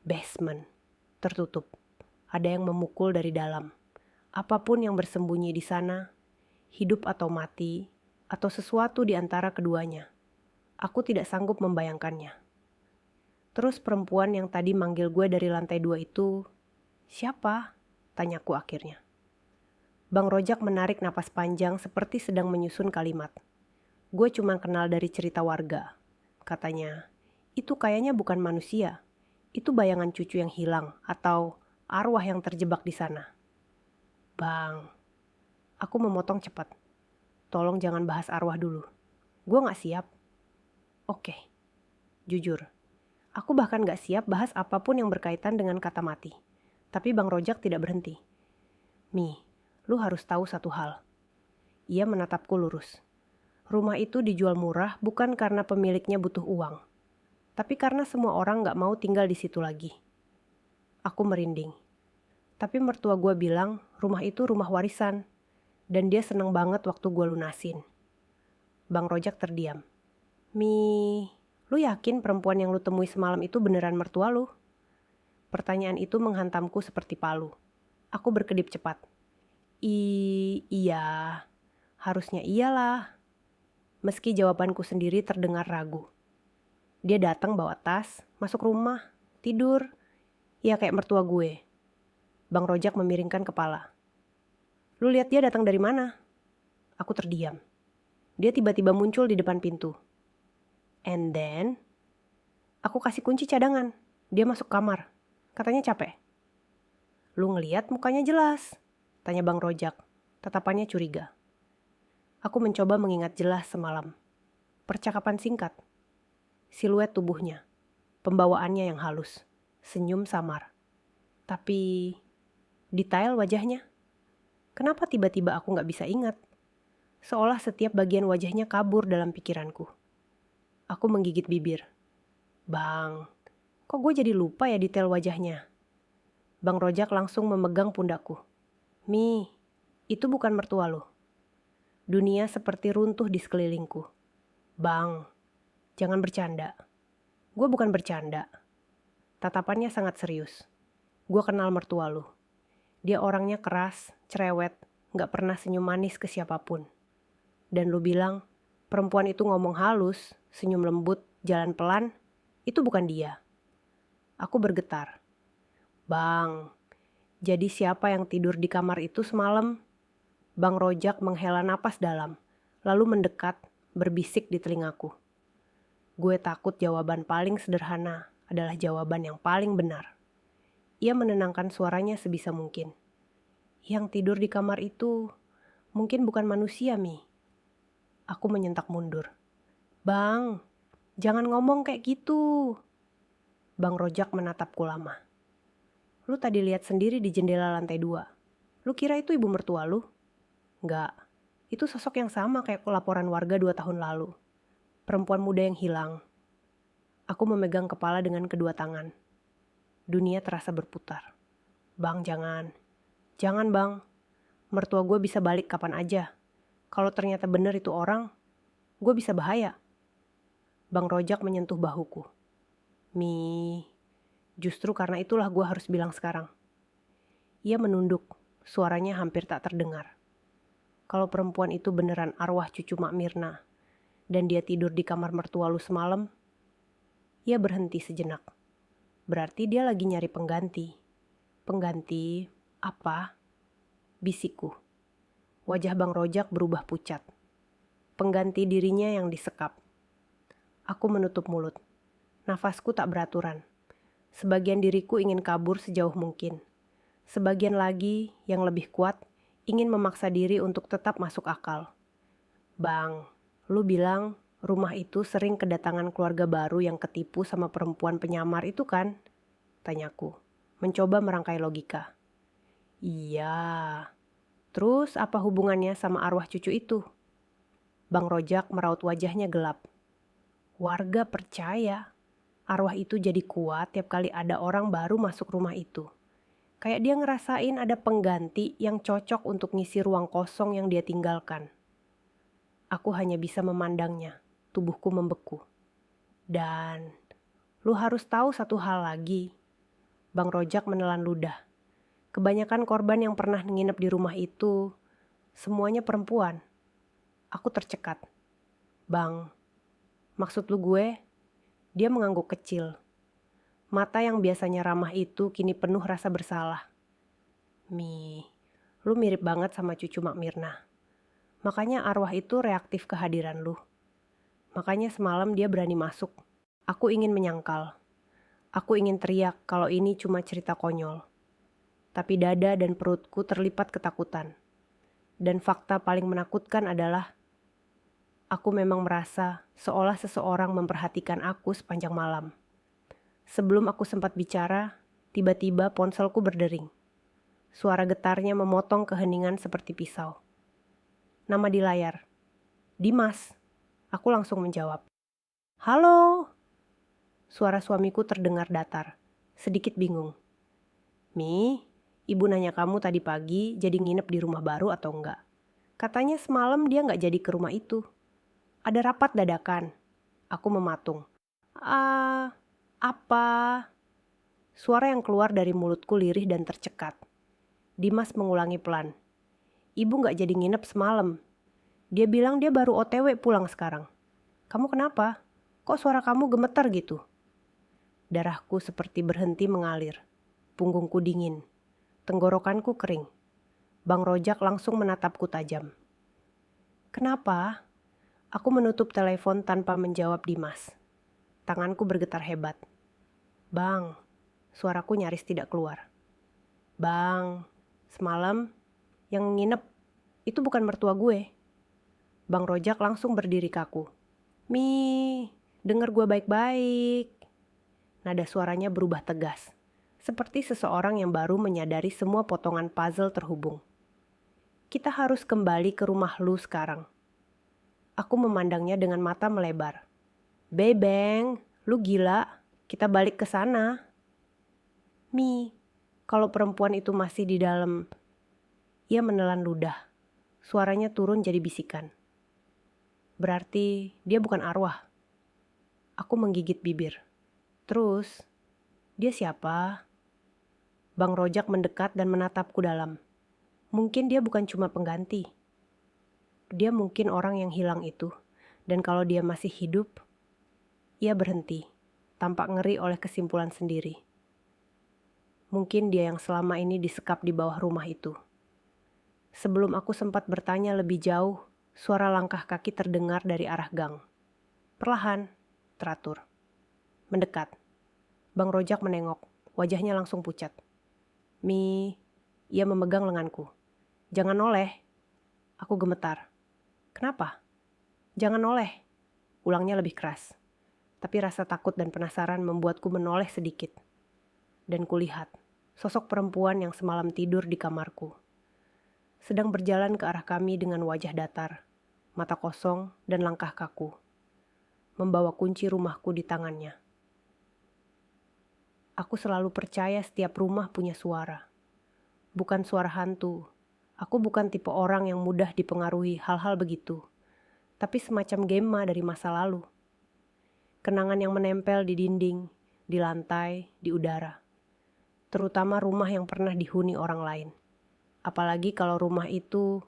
Basement. Tertutup. Ada yang memukul dari dalam. Apapun yang bersembunyi di sana, hidup atau mati, atau sesuatu di antara keduanya. Aku tidak sanggup membayangkannya. Terus perempuan yang tadi manggil gue dari lantai 2 itu, siapa? Tanyaku akhirnya. Bang Rojak menarik napas panjang seperti sedang menyusun kalimat. Gue cuma kenal dari cerita warga. Katanya, itu kayaknya bukan manusia. Itu bayangan cucu yang hilang atau arwah yang terjebak di sana. Bang, aku memotong cepat. Tolong jangan bahas arwah dulu. Gue gak siap. Oke, jujur. Aku bahkan gak siap bahas apapun yang berkaitan dengan kata mati. Tapi Bang Rojak tidak berhenti. Mi, lu harus tahu satu hal. Ia menatapku lurus. Rumah itu dijual murah bukan karena pemiliknya butuh uang. Tapi karena semua orang gak mau tinggal di situ lagi. Aku merinding. Tapi mertua gue bilang rumah itu rumah warisan. Dan dia seneng banget waktu gue lunasin. Bang Rojak terdiam. Mi, lu yakin perempuan yang lu temui semalam itu beneran mertua lu? Pertanyaan itu menghantamku seperti palu. Aku berkedip cepat. Iya, harusnya iyalah. Meski jawabanku sendiri terdengar ragu. Dia datang bawa tas, masuk rumah, tidur. Ya kayak mertua gue. Bang Rojak memiringkan kepala. Lu lihat dia datang dari mana? Aku terdiam. Dia tiba-tiba muncul di depan pintu. And then, aku kasih kunci cadangan. Dia masuk kamar. Katanya capek. Lu ngeliat mukanya jelas? Tanya Bang Rojak. Tatapannya curiga. Aku mencoba mengingat jelas semalam. Percakapan singkat. Siluet tubuhnya. Pembawaannya yang halus. Senyum samar. Tapi detail wajahnya. Kenapa tiba-tiba aku gak bisa ingat? Seolah setiap bagian wajahnya kabur dalam pikiranku. Aku menggigit bibir. Bang, kok gue jadi lupa ya detail wajahnya? Bang Rojak langsung memegang pundakku. Mi, itu bukan mertua lo. Dunia seperti runtuh di sekelilingku. Bang, jangan bercanda. Gue bukan bercanda. Tatapannya sangat serius. Gue kenal mertua lo. Dia orangnya keras, cerewet, gak pernah senyum manis ke siapapun. Dan lo bilang, perempuan itu ngomong halus, senyum lembut, jalan pelan, itu bukan dia. Aku bergetar. Bang, jadi siapa yang tidur di kamar itu semalam? Bang Rojak menghela napas dalam, lalu mendekat, berbisik di telingaku. Gue takut jawaban paling sederhana adalah jawaban yang paling benar. Ia menenangkan suaranya sebisa mungkin. Yang tidur di kamar itu mungkin bukan manusia, Mi. Aku menyentak mundur. Bang, jangan ngomong kayak gitu. Bang Rojak menatapku lama. Lu tadi lihat sendiri di jendela lantai 2. Lu kira itu ibu mertua lu? Enggak, itu sosok yang sama kayak laporan warga 2 tahun lalu. Perempuan muda yang hilang. Aku memegang kepala dengan kedua tangan. Dunia terasa berputar. Bang, jangan. Jangan, Bang. Mertua gue bisa balik kapan aja. Kalau ternyata bener itu orang, gue bisa bahaya. Bang Rojak menyentuh bahuku. Mi, justru karena itulah gue harus bilang sekarang. Ia menunduk, suaranya hampir tak terdengar. Kalau perempuan itu beneran arwah cucu Mak Mirna, dan dia tidur di kamar mertua lu semalam, ia berhenti sejenak. Berarti dia lagi nyari pengganti. Pengganti apa? Bisikku. Wajah Bang Rojak berubah pucat. Pengganti dirinya yang disekap. Aku menutup mulut. Nafasku tak beraturan. Sebagian diriku ingin kabur sejauh mungkin. Sebagian lagi yang lebih kuat ingin memaksa diri untuk tetap masuk akal. Bang, lu bilang rumah itu sering kedatangan keluarga baru yang ketipu sama perempuan penyamar itu kan? Tanyaku, mencoba merangkai logika. Iya. Terus apa hubungannya sama arwah cucu itu? Bang Rojak meraut wajahnya gelap. Warga percaya arwah itu jadi kuat tiap kali ada orang baru masuk rumah itu. Kayak dia ngerasain ada pengganti yang cocok untuk ngisi ruang kosong yang dia tinggalkan. Aku hanya bisa memandangnya, tubuhku membeku. Dan lu harus tahu satu hal lagi. Bang Rojak menelan ludah. Kebanyakan korban yang pernah nginep di rumah itu, semuanya perempuan. Aku tercekat. Bang, maksud lu gue? Dia mengangguk kecil. Mata yang biasanya ramah itu kini penuh rasa bersalah. Mi, lu mirip banget sama cucu Mak Mirna. Makanya arwah itu reaktif kehadiran lu. Makanya semalam dia berani masuk. Aku ingin menyangkal. Aku ingin teriak kalau ini cuma cerita konyol. Tapi dada dan perutku terlipat ketakutan. Dan fakta paling menakutkan adalah aku memang merasa seolah seseorang memperhatikan aku sepanjang malam. Sebelum aku sempat bicara, tiba-tiba ponselku berdering. Suara getarnya memotong keheningan seperti pisau. Nama di layar. Dimas. Aku langsung menjawab. Halo. Suara suamiku terdengar datar, sedikit bingung. Mi, ibu nanya kamu tadi pagi jadi nginep di rumah baru atau enggak? Katanya semalam dia enggak jadi ke rumah itu. Ada rapat dadakan. Aku mematung. Apa? Suara yang keluar dari mulutku lirih dan tercekat. Dimas mengulangi pelan. Ibu enggak jadi nginep semalam. Dia bilang dia baru OTW pulang sekarang. Kamu kenapa? Kok suara kamu gemetar gitu? Darahku seperti berhenti mengalir. Punggungku dingin. Tenggorokanku kering. Bang Rojak langsung menatapku tajam. Kenapa? Aku menutup telepon tanpa menjawab Dimas. Tanganku bergetar hebat. Bang, suaraku nyaris tidak keluar. Bang, semalam yang nginep itu bukan mertua gue. Bang Rojak langsung berdiri kaku. Mi, denger gue baik-baik. Nada suaranya berubah tegas, seperti seseorang yang baru menyadari semua potongan puzzle terhubung. Kita harus kembali ke rumah lu sekarang. Aku memandangnya dengan mata melebar. Bebeng, lu gila, kita balik ke sana. Mi, kalau perempuan itu masih di dalam. Ia menelan ludah, suaranya turun jadi bisikan. Berarti dia bukan arwah. Aku menggigit bibir. Terus, dia siapa? Bang Rojak mendekat dan menatapku dalam. Mungkin dia bukan cuma pengganti. Dia mungkin orang yang hilang itu. Dan kalau dia masih hidup, ia berhenti, tampak ngeri oleh kesimpulan sendiri. Mungkin dia yang selama ini disekap di bawah rumah itu. Sebelum aku sempat bertanya lebih jauh, Suara langkah kaki terdengar dari arah gang. Perlahan, teratur. Mendekat. Bang Rojak menengok, wajahnya langsung pucat. Mi, ia memegang lenganku. Jangan noleh. Aku gemetar. Kenapa? Jangan noleh. Ulangnya lebih keras. Tapi rasa takut dan penasaran membuatku menoleh sedikit. Dan kulihat, sosok perempuan yang semalam tidur di kamarku. Sedang berjalan ke arah kami dengan wajah datar, mata kosong dan langkah kaku. Membawa kunci rumahku di tangannya. Aku selalu percaya setiap rumah punya suara. Bukan suara hantu. Aku bukan tipe orang yang mudah dipengaruhi hal-hal begitu. Tapi semacam gema dari masa lalu. Kenangan yang menempel di dinding, di lantai, di udara. Terutama rumah yang pernah dihuni orang lain. Apalagi kalau rumah itu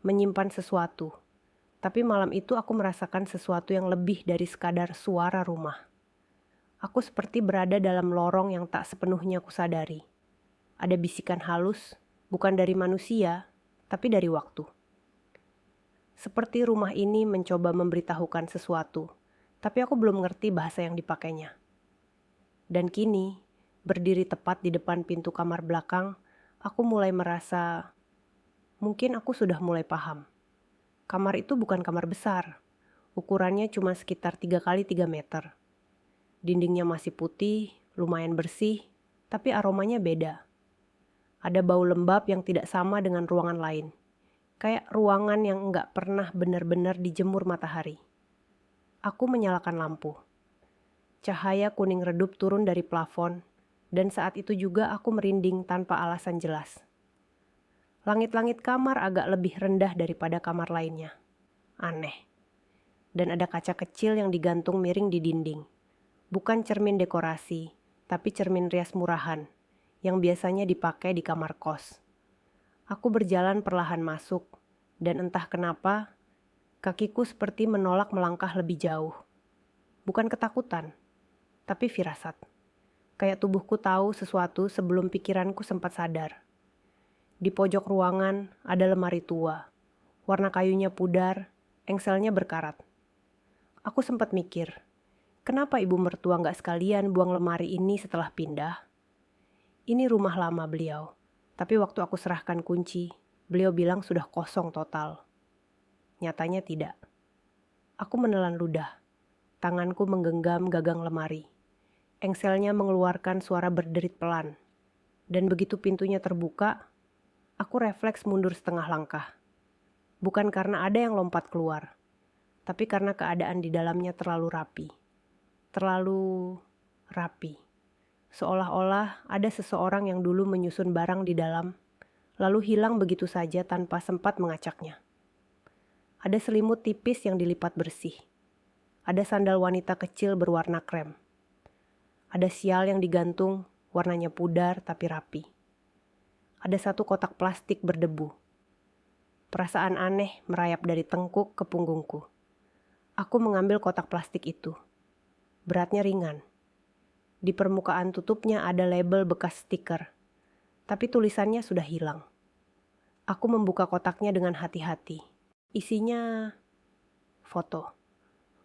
menyimpan sesuatu. Tapi malam itu aku merasakan sesuatu yang lebih dari sekadar suara rumah. Aku seperti berada dalam lorong yang tak sepenuhnya kusadari. Ada bisikan halus, bukan dari manusia, tapi dari waktu. Seperti rumah ini mencoba memberitahukan sesuatu, tapi aku belum ngerti bahasa yang dipakainya. Dan kini, berdiri tepat di depan pintu kamar belakang, aku mulai merasa, mungkin aku sudah mulai paham. Kamar itu bukan kamar besar, ukurannya cuma sekitar 3 kali 3 meter. Dindingnya masih putih, lumayan bersih, tapi aromanya beda. Ada bau lembab yang tidak sama dengan ruangan lain. Kayak ruangan yang enggak pernah benar-benar dijemur matahari. Aku menyalakan lampu. Cahaya kuning redup turun dari plafon, dan saat itu juga aku merinding tanpa alasan jelas. Langit-langit kamar agak lebih rendah daripada kamar lainnya. Aneh. Dan ada kaca kecil yang digantung miring di dinding. Bukan cermin dekorasi, tapi cermin rias murahan, yang biasanya dipakai di kamar kos. Aku berjalan perlahan masuk, dan entah kenapa, kakiku seperti menolak melangkah lebih jauh. Bukan ketakutan, tapi firasat. Kayak tubuhku tahu sesuatu sebelum pikiranku sempat sadar. Di pojok ruangan ada lemari tua. Warna kayunya pudar, engselnya berkarat. Aku sempat mikir, kenapa ibu mertua nggak sekalian buang lemari ini setelah pindah? Ini rumah lama beliau, tapi waktu aku serahkan kunci, beliau bilang sudah kosong total. Nyatanya tidak. Aku menelan ludah. Tanganku menggenggam gagang lemari. Engselnya mengeluarkan suara berderit pelan. Dan begitu pintunya terbuka, aku refleks mundur setengah langkah. Bukan karena ada yang lompat keluar, tapi karena keadaan di dalamnya terlalu rapi. Terlalu rapi. Seolah-olah ada seseorang yang dulu menyusun barang di dalam, lalu hilang begitu saja tanpa sempat mengacaknya. Ada selimut tipis yang dilipat bersih. Ada sandal wanita kecil berwarna krem. Ada sial yang digantung, warnanya pudar tapi rapi. Ada satu kotak plastik berdebu. Perasaan aneh merayap dari tengkuk ke punggungku. Aku mengambil kotak plastik itu. Beratnya ringan. Di permukaan tutupnya ada label bekas stiker, tapi tulisannya sudah hilang. Aku membuka kotaknya dengan hati-hati. Isinya foto.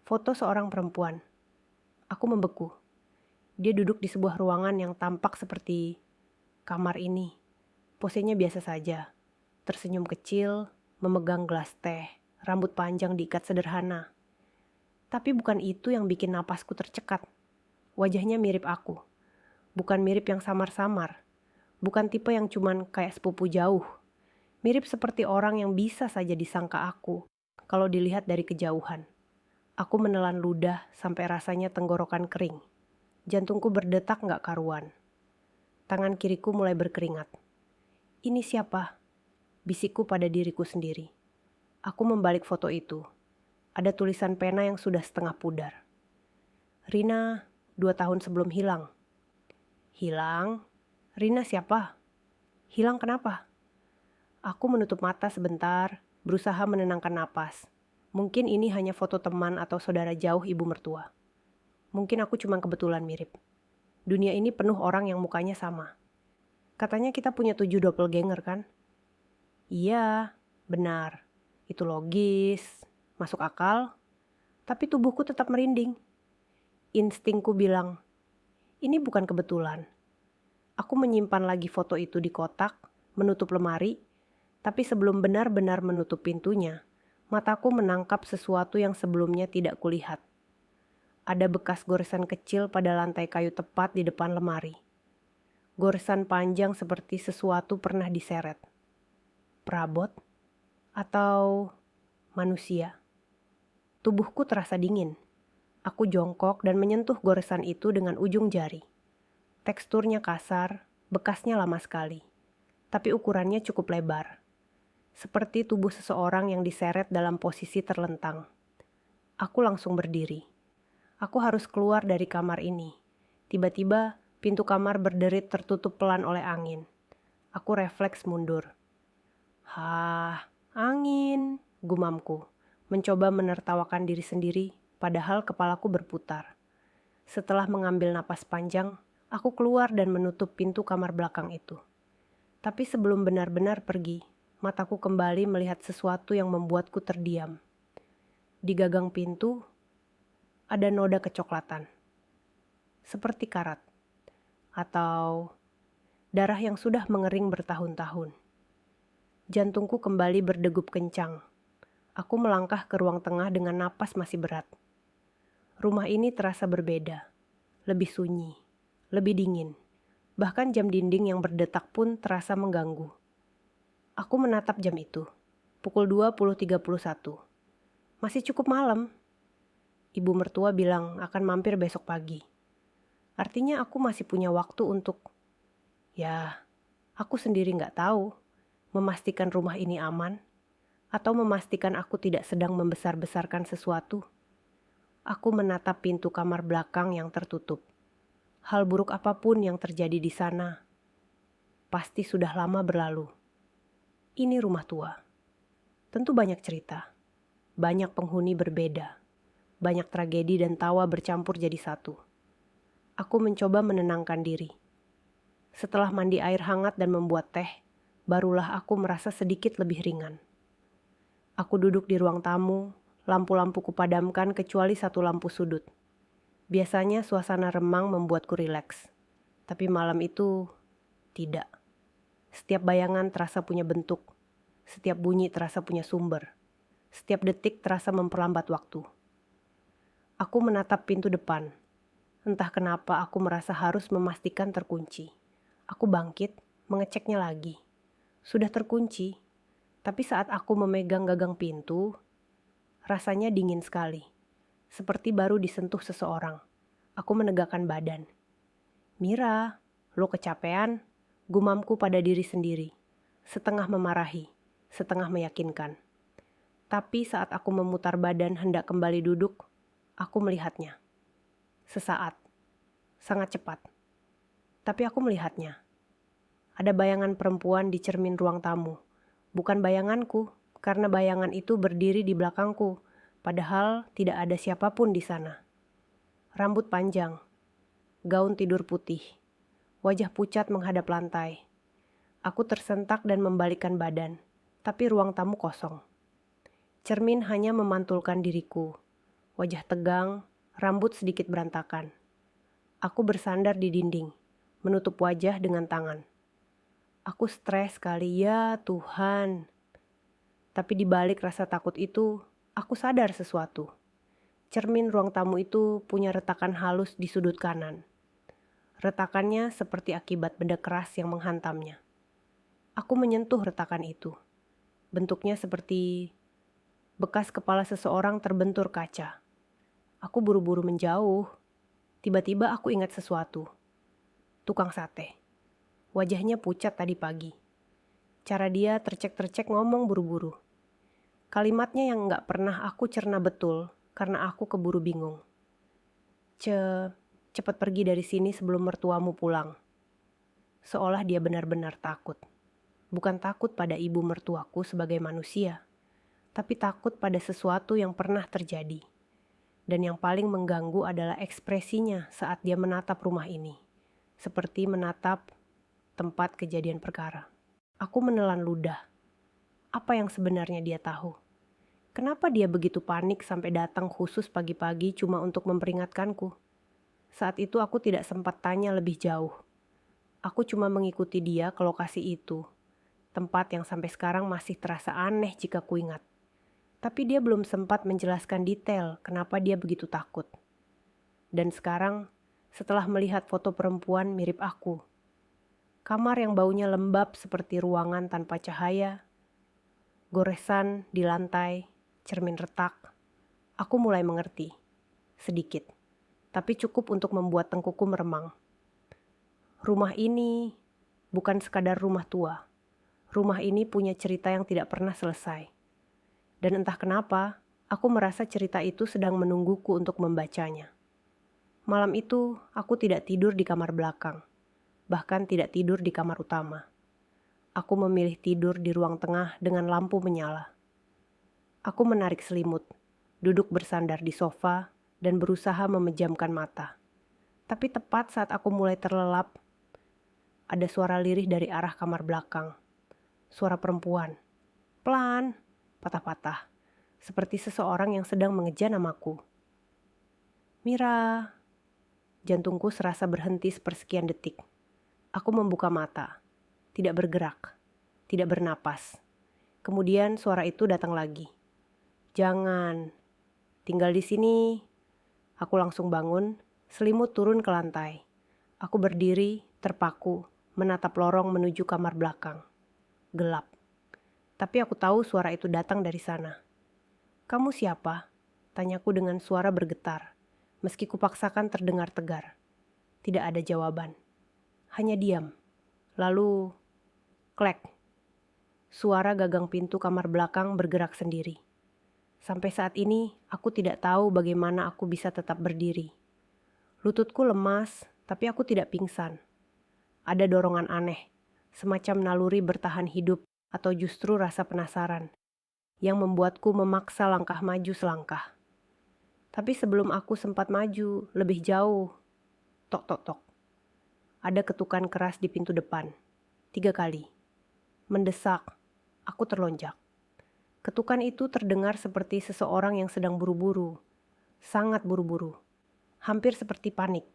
Foto seorang perempuan. Aku membeku. Dia duduk di sebuah ruangan yang tampak seperti kamar ini. Posenya biasa saja. Tersenyum kecil, memegang gelas teh, rambut panjang diikat sederhana. Tapi bukan itu yang bikin napasku tercekat. Wajahnya mirip aku. Bukan mirip yang samar-samar. Bukan tipe yang cuman kayak sepupu jauh. Mirip seperti orang yang bisa saja disangka aku kalau dilihat dari kejauhan. Aku menelan ludah sampai rasanya tenggorokan kering. Jantungku berdetak gak karuan. Tangan kiriku mulai berkeringat. Ini siapa? Bisikku pada diriku sendiri. Aku membalik foto itu. Ada tulisan pena yang sudah setengah pudar. Rina, 2 tahun sebelum hilang. Hilang? Rina siapa? Hilang kenapa? Aku menutup mata sebentar, berusaha menenangkan napas. Mungkin ini hanya foto teman atau saudara jauh ibu mertua. Mungkin aku cuma kebetulan mirip. Dunia ini penuh orang yang mukanya sama. Katanya kita punya 7 doppelganger kan? Iya, benar. Itu logis, masuk akal, tapi tubuhku tetap merinding. Instingku bilang, ini bukan kebetulan. Aku menyimpan lagi foto itu di kotak, menutup lemari, tapi sebelum benar-benar menutup pintunya, mataku menangkap sesuatu yang sebelumnya tidak kulihat. Ada bekas goresan kecil pada lantai kayu tepat di depan lemari. Goresan panjang seperti sesuatu pernah diseret. Perabot? Atau manusia? Tubuhku terasa dingin. Aku jongkok dan menyentuh goresan itu dengan ujung jari. Teksturnya kasar, bekasnya lama sekali. Tapi ukurannya cukup lebar. Seperti tubuh seseorang yang diseret dalam posisi terlentang. Aku langsung berdiri. Aku harus keluar dari kamar ini. Tiba-tiba, pintu kamar berderit tertutup pelan oleh angin. Aku refleks mundur. Hah, angin, gumamku. Mencoba menertawakan diri sendiri, padahal kepalaku berputar. Setelah mengambil napas panjang, aku keluar dan menutup pintu kamar belakang itu. Tapi sebelum benar-benar pergi, mataku kembali melihat sesuatu yang membuatku terdiam. Di gagang pintu, ada noda kecoklatan. Seperti karat. Atau darah yang sudah mengering bertahun-tahun. Jantungku kembali berdegup kencang. Aku melangkah ke ruang tengah dengan napas masih berat. Rumah ini terasa berbeda. Lebih sunyi, lebih dingin. Bahkan jam dinding yang berdetak pun terasa mengganggu. Aku menatap jam itu. Pukul 20.31. Masih cukup malam. Ibu mertua bilang akan mampir besok pagi. Artinya aku masih punya waktu untuk... Ya, aku sendiri nggak tahu. Memastikan rumah ini aman. Atau memastikan aku tidak sedang membesar-besarkan sesuatu. Aku menatap pintu kamar belakang yang tertutup. Hal buruk apapun yang terjadi di sana, pasti sudah lama berlalu. Ini rumah tua. Tentu banyak cerita. Banyak penghuni berbeda. Banyak tragedi dan tawa bercampur jadi satu. Aku mencoba menenangkan diri. Setelah mandi air hangat dan membuat teh, barulah aku merasa sedikit lebih ringan. Aku duduk di ruang tamu, lampu-lampu kupadamkan kecuali satu lampu sudut. Biasanya suasana remang membuatku rileks, tapi malam itu tidak. Setiap bayangan terasa punya bentuk, setiap bunyi terasa punya sumber, setiap detik terasa memperlambat waktu. Aku menatap pintu depan. Entah kenapa aku merasa harus memastikan terkunci. Aku bangkit, mengeceknya lagi. Sudah terkunci. Tapi saat aku memegang gagang pintu, rasanya dingin sekali. Seperti baru disentuh seseorang. Aku menegakkan badan. Mira, lo kecapean? Gumamku pada diri sendiri. Setengah memarahi, setengah meyakinkan. Tapi saat aku memutar badan hendak kembali duduk, aku melihatnya. Sesaat. Sangat cepat. Tapi aku melihatnya. Ada bayangan perempuan di cermin ruang tamu. Bukan bayanganku, karena bayangan itu berdiri di belakangku, padahal tidak ada siapapun di sana. Rambut panjang, gaun tidur putih, wajah pucat menghadap lantai. Aku tersentak dan membalikkan badan, tapi ruang tamu kosong. Cermin hanya memantulkan diriku, wajah tegang, rambut sedikit berantakan. Aku bersandar di dinding, menutup wajah dengan tangan. Aku stres sekali, ya Tuhan. Tapi di balik rasa takut itu, aku sadar sesuatu. Cermin ruang tamu itu punya retakan halus di sudut kanan. Retakannya seperti akibat benda keras yang menghantamnya. Aku menyentuh retakan itu. Bentuknya seperti bekas kepala seseorang terbentur kaca. Aku buru-buru menjauh. Tiba-tiba aku ingat sesuatu. Tukang sate. Wajahnya pucat tadi pagi. Cara dia tercek-tercek ngomong buru-buru. Kalimatnya yang gak pernah aku cerna betul karena aku keburu bingung. Cepat pergi dari sini sebelum mertuamu pulang. Seolah dia benar-benar takut. Bukan takut pada ibu mertuaku sebagai manusia, tapi takut pada sesuatu yang pernah terjadi. Dan yang paling mengganggu adalah ekspresinya saat dia menatap rumah ini. Seperti menatap tempat kejadian perkara. Aku menelan ludah. Apa yang sebenarnya dia tahu? Kenapa dia begitu panik sampai datang khusus pagi-pagi cuma untuk memperingatkanku? Saat itu aku tidak sempat tanya lebih jauh. Aku cuma mengikuti dia ke lokasi itu, tempat yang sampai sekarang masih terasa aneh jika kuingat. Tapi dia belum sempat menjelaskan detail kenapa dia begitu takut. Dan sekarang, setelah melihat foto perempuan mirip aku, kamar yang baunya lembab seperti ruangan tanpa cahaya, goresan di lantai, cermin retak, aku mulai mengerti. Sedikit, tapi cukup untuk membuat tengkuku meremang. Rumah ini bukan sekadar rumah tua. Rumah ini punya cerita yang tidak pernah selesai. Dan entah kenapa, aku merasa cerita itu sedang menungguku untuk membacanya. Malam itu, aku tidak tidur di kamar belakang. Bahkan tidak tidur di kamar utama. Aku memilih tidur di ruang tengah dengan lampu menyala. Aku menarik selimut, duduk bersandar di sofa, dan berusaha memejamkan mata. Tapi tepat saat aku mulai terlelap, ada suara lirih dari arah kamar belakang. Suara perempuan. Pelan, patah-patah. Seperti seseorang yang sedang mengejar namaku. Mira. Jantungku serasa berhenti sepersekian detik. Aku membuka mata. Tidak bergerak. Tidak bernapas. Kemudian suara itu datang lagi. Jangan. Tinggal di sini. Aku langsung bangun, selimut turun ke lantai. Aku berdiri, terpaku, menatap lorong menuju kamar belakang. Gelap. Tapi aku tahu suara itu datang dari sana. Kamu siapa? Tanyaku dengan suara bergetar, meski kupaksakan terdengar tegar. Tidak ada jawaban. Hanya diam. Lalu, klek. Suara gagang pintu kamar belakang bergerak sendiri. Sampai saat ini, aku tidak tahu bagaimana aku bisa tetap berdiri. Lututku lemas, tapi aku tidak pingsan. Ada dorongan aneh, semacam naluri bertahan hidup atau justru rasa penasaran, yang membuatku memaksa langkah maju selangkah. Tapi sebelum aku sempat maju lebih jauh, tok tok tok. Ada ketukan keras di pintu depan, 3 kali. Mendesak, aku terlonjak. Ketukan itu terdengar seperti seseorang yang sedang buru-buru, sangat buru-buru, hampir seperti panik.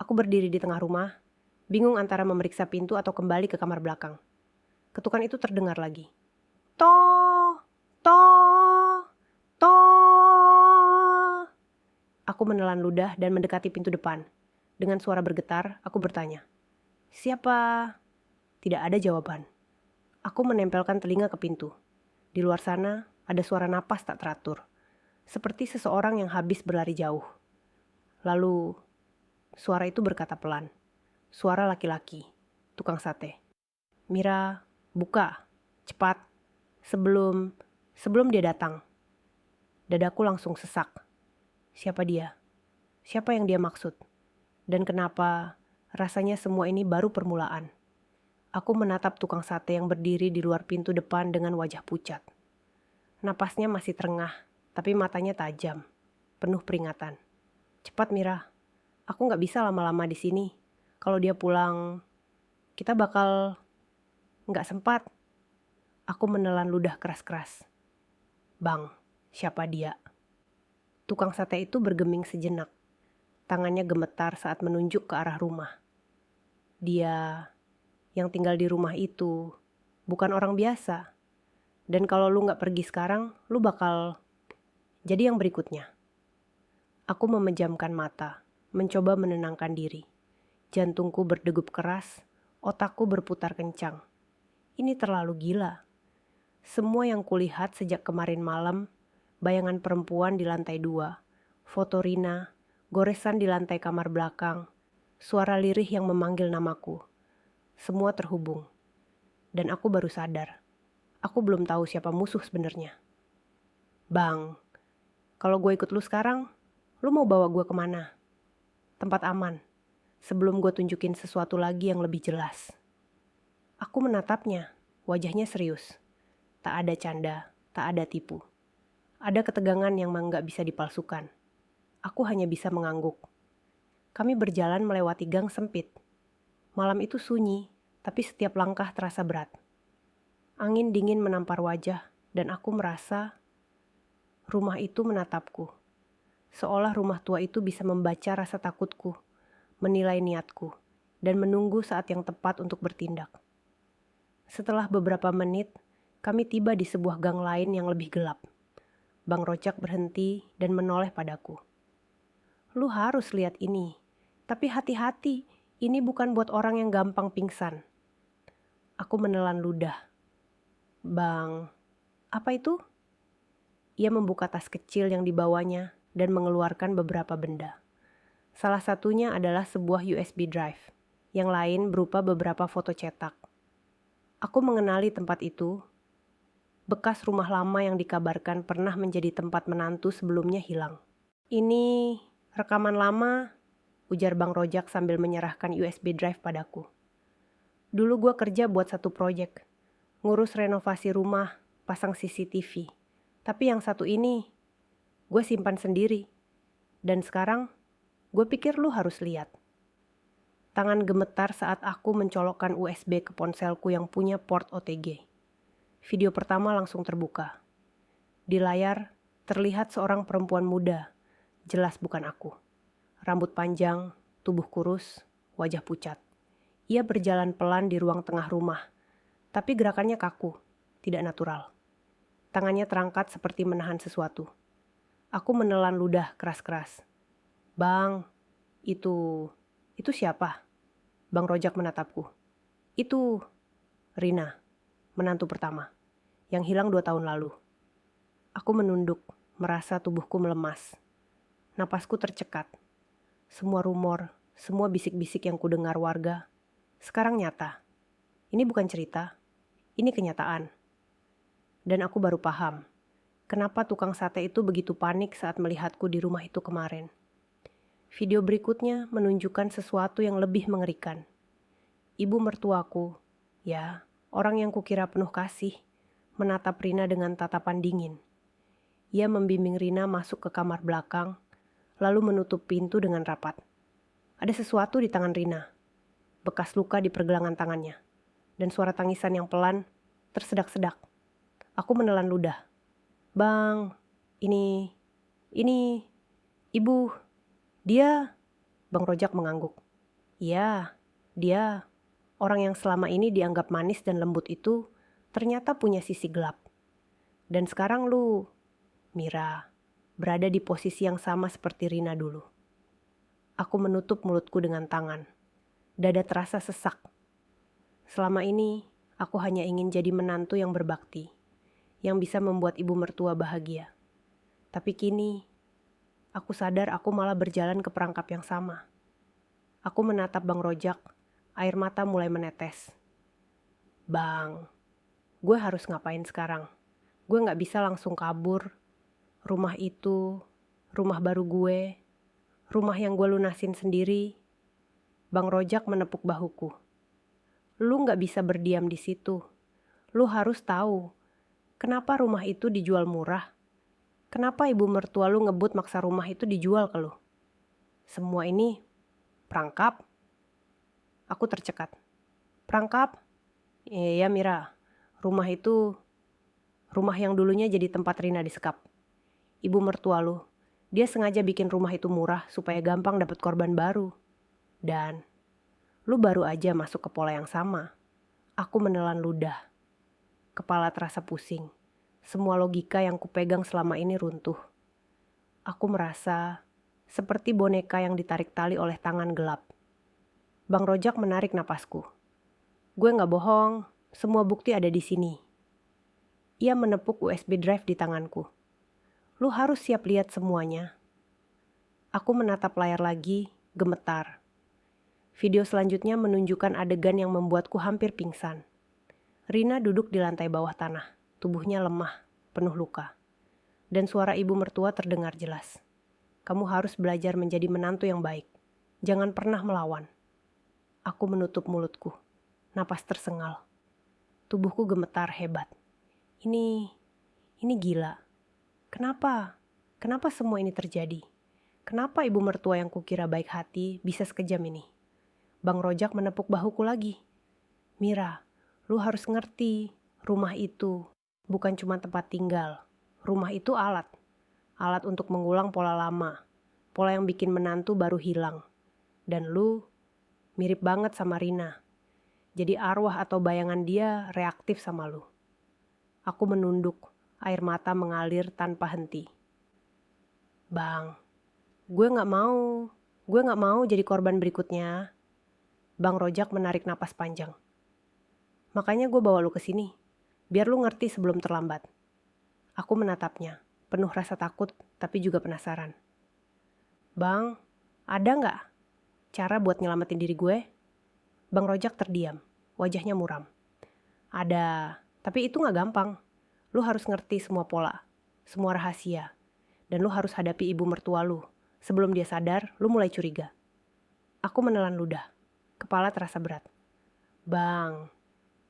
Aku berdiri di tengah rumah, bingung antara memeriksa pintu atau kembali ke kamar belakang. Ketukan itu terdengar lagi. Toh, toh, toh. Aku menelan ludah dan mendekati pintu depan. Dengan suara bergetar, aku bertanya, "Siapa?" Tidak ada jawaban. Aku menempelkan telinga ke pintu. Di luar sana, ada suara napas tak teratur, seperti seseorang yang habis berlari jauh. Lalu, suara itu berkata pelan. Suara laki-laki, tukang sate. Mira, buka, cepat, sebelum dia datang. Dadaku langsung sesak. Siapa dia? Siapa yang dia maksud? Dan kenapa rasanya semua ini baru permulaan? Aku menatap tukang sate yang berdiri di luar pintu depan dengan wajah pucat. Napasnya masih terengah, tapi matanya tajam, penuh peringatan. Cepat Mira, aku gak bisa lama-lama di sini. Kalau dia pulang, kita bakal gak sempat. Aku menelan ludah keras-keras. Bang, siapa dia? Tukang sate itu bergeming sejenak. Tangannya gemetar saat menunjuk ke arah rumah. Dia yang tinggal di rumah itu bukan orang biasa. Dan kalau lu gak pergi sekarang, lu bakal jadi yang berikutnya. Aku memejamkan mata, mencoba menenangkan diri. Jantungku berdegup keras, otakku berputar kencang. Ini terlalu gila. Semua yang kulihat sejak kemarin malam, bayangan perempuan di lantai 2, foto Rina, goresan di lantai kamar belakang, suara lirih yang memanggil namaku. Semua terhubung. Dan aku baru sadar. Aku belum tahu siapa musuh sebenarnya. Bang, kalau gue ikut lu sekarang, lu mau bawa gue kemana? Tempat aman. Sebelum gue tunjukin sesuatu lagi yang lebih jelas. Aku menatapnya, wajahnya serius. Tak ada canda, tak ada tipu. Ada ketegangan yang nggak bisa dipalsukan. Aku hanya bisa mengangguk. Kami berjalan melewati gang sempit. Malam itu sunyi, tapi setiap langkah terasa berat. Angin dingin menampar wajah, dan aku merasa Rumah itu menatapku, seolah rumah tua itu bisa membaca rasa takutku, menilai niatku, dan menunggu saat yang tepat untuk bertindak. Setelah beberapa menit, kami tiba di sebuah gang lain yang lebih gelap. Bang Rojak berhenti dan menoleh padaku. Lu harus lihat ini, tapi hati-hati, ini bukan buat orang yang gampang pingsan. Aku menelan ludah. Bang, apa itu? Ia membuka tas kecil yang dibawanya dan mengeluarkan beberapa benda. Salah satunya adalah sebuah USB drive, yang lain berupa beberapa foto cetak. Aku mengenali tempat itu, bekas rumah lama yang dikabarkan pernah menjadi tempat menantu sebelumnya hilang. Ini rekaman lama, ujar Bang Rojak sambil menyerahkan USB drive padaku. Dulu gue kerja buat satu proyek, ngurus renovasi rumah, pasang CCTV. Tapi yang satu ini, gue simpan sendiri. Dan sekarang, gue pikir lu harus lihat. Tangan gemetar saat aku mencolokkan USB ke ponselku yang punya port OTG. Video pertama langsung terbuka. Di layar, terlihat seorang perempuan muda. Jelas bukan aku. Rambut panjang, tubuh kurus, wajah pucat. Ia berjalan pelan di ruang tengah rumah, tapi gerakannya kaku, tidak natural. Tangannya terangkat seperti menahan sesuatu. Aku menelan ludah keras-keras. Bang, itu siapa? Bang Rojak menatapku. Itu Rina, menantu pertama, yang hilang 2 tahun lalu. Aku menunduk, merasa tubuhku melemas. Napasku tercekat. Semua rumor, semua bisik-bisik yang kudengar warga, sekarang nyata. Ini bukan cerita, ini kenyataan. Dan aku baru paham, kenapa tukang sate itu begitu panik saat melihatku di rumah itu kemarin. Video berikutnya menunjukkan sesuatu yang lebih mengerikan. Ibu mertuaku, ya, orang yang kukira penuh kasih, menatap Rina dengan tatapan dingin. Ia membimbing Rina masuk ke kamar belakang, lalu menutup pintu dengan rapat. Ada sesuatu di tangan Rina, bekas luka di pergelangan tangannya, dan suara tangisan yang pelan, tersedak-sedak. Aku menelan ludah. Bang, ini, ibu, dia, Bang Rojak mengangguk. Iya, dia, orang yang selama ini dianggap manis dan lembut itu, ternyata punya sisi gelap. Dan sekarang lu, Mira, berada di posisi yang sama seperti Rina dulu. Aku menutup mulutku dengan tangan. Dada terasa sesak. Selama ini, aku hanya ingin jadi menantu yang berbakti, yang bisa membuat ibu mertua bahagia. Tapi kini, aku sadar aku malah berjalan ke perangkap yang sama. Aku menatap Bang Rojak, air mata mulai menetes. Bang, gue harus ngapain sekarang? Gue gak bisa langsung kabur. Rumah itu, rumah baru gue, rumah yang gue lunasin sendiri. Bang Rojak menepuk bahuku. Lu gak bisa berdiam di situ. Lu harus tahu, kenapa rumah itu dijual murah? Kenapa ibu mertua lu ngebut maksa rumah itu dijual ke lu? Semua ini perangkap? Aku tercekat. Perangkap? Iya Mira, rumah itu, rumah yang dulunya jadi tempat Rina disekap. Ibu mertua lu, dia sengaja bikin rumah itu murah supaya gampang dapat korban baru. Dan lu baru aja masuk ke pola yang sama. Aku menelan ludah. Kepala terasa pusing. Semua logika yang kupegang selama ini runtuh. Aku merasa seperti boneka yang ditarik tali oleh tangan gelap. Bang Rojak menarik napasku. Gue gak bohong, semua bukti ada di sini. Ia menepuk USB drive di tanganku. Lu harus siap lihat semuanya. Aku menatap layar lagi, gemetar. Video selanjutnya menunjukkan adegan yang membuatku hampir pingsan. Rina duduk di lantai bawah tanah, tubuhnya lemah, penuh luka. Dan suara ibu mertua terdengar jelas. Kamu harus belajar menjadi menantu yang baik. Jangan pernah melawan. Aku menutup mulutku. Napas tersengal. Tubuhku gemetar hebat. Ini gila. Kenapa? Kenapa semua ini terjadi? Kenapa ibu mertua yang kukira baik hati bisa sekejam ini? Bang Rojak menepuk bahuku lagi. Mira, lu harus ngerti, rumah itu bukan cuma tempat tinggal. Rumah itu alat. Alat untuk mengulang pola lama. Pola yang bikin menantu baru hilang. Dan lu mirip banget sama Rina. Jadi arwah atau bayangan dia reaktif sama lu. Aku menunduk, air mata mengalir tanpa henti. Bang, gue gak mau jadi korban berikutnya. Bang Rojak menarik napas panjang. Makanya gue bawa lu ke sini, biar lu ngerti sebelum terlambat. Aku menatapnya, penuh rasa takut tapi juga penasaran. Bang, ada gak cara buat nyelamatin diri gue? Bang Rojak terdiam, wajahnya muram. Ada, tapi itu gak gampang. Lu harus ngerti semua pola, semua rahasia. Dan lu harus hadapi ibu mertua lu. Sebelum dia sadar, lu mulai curiga. Aku menelan ludah. Kepala terasa berat. Bang,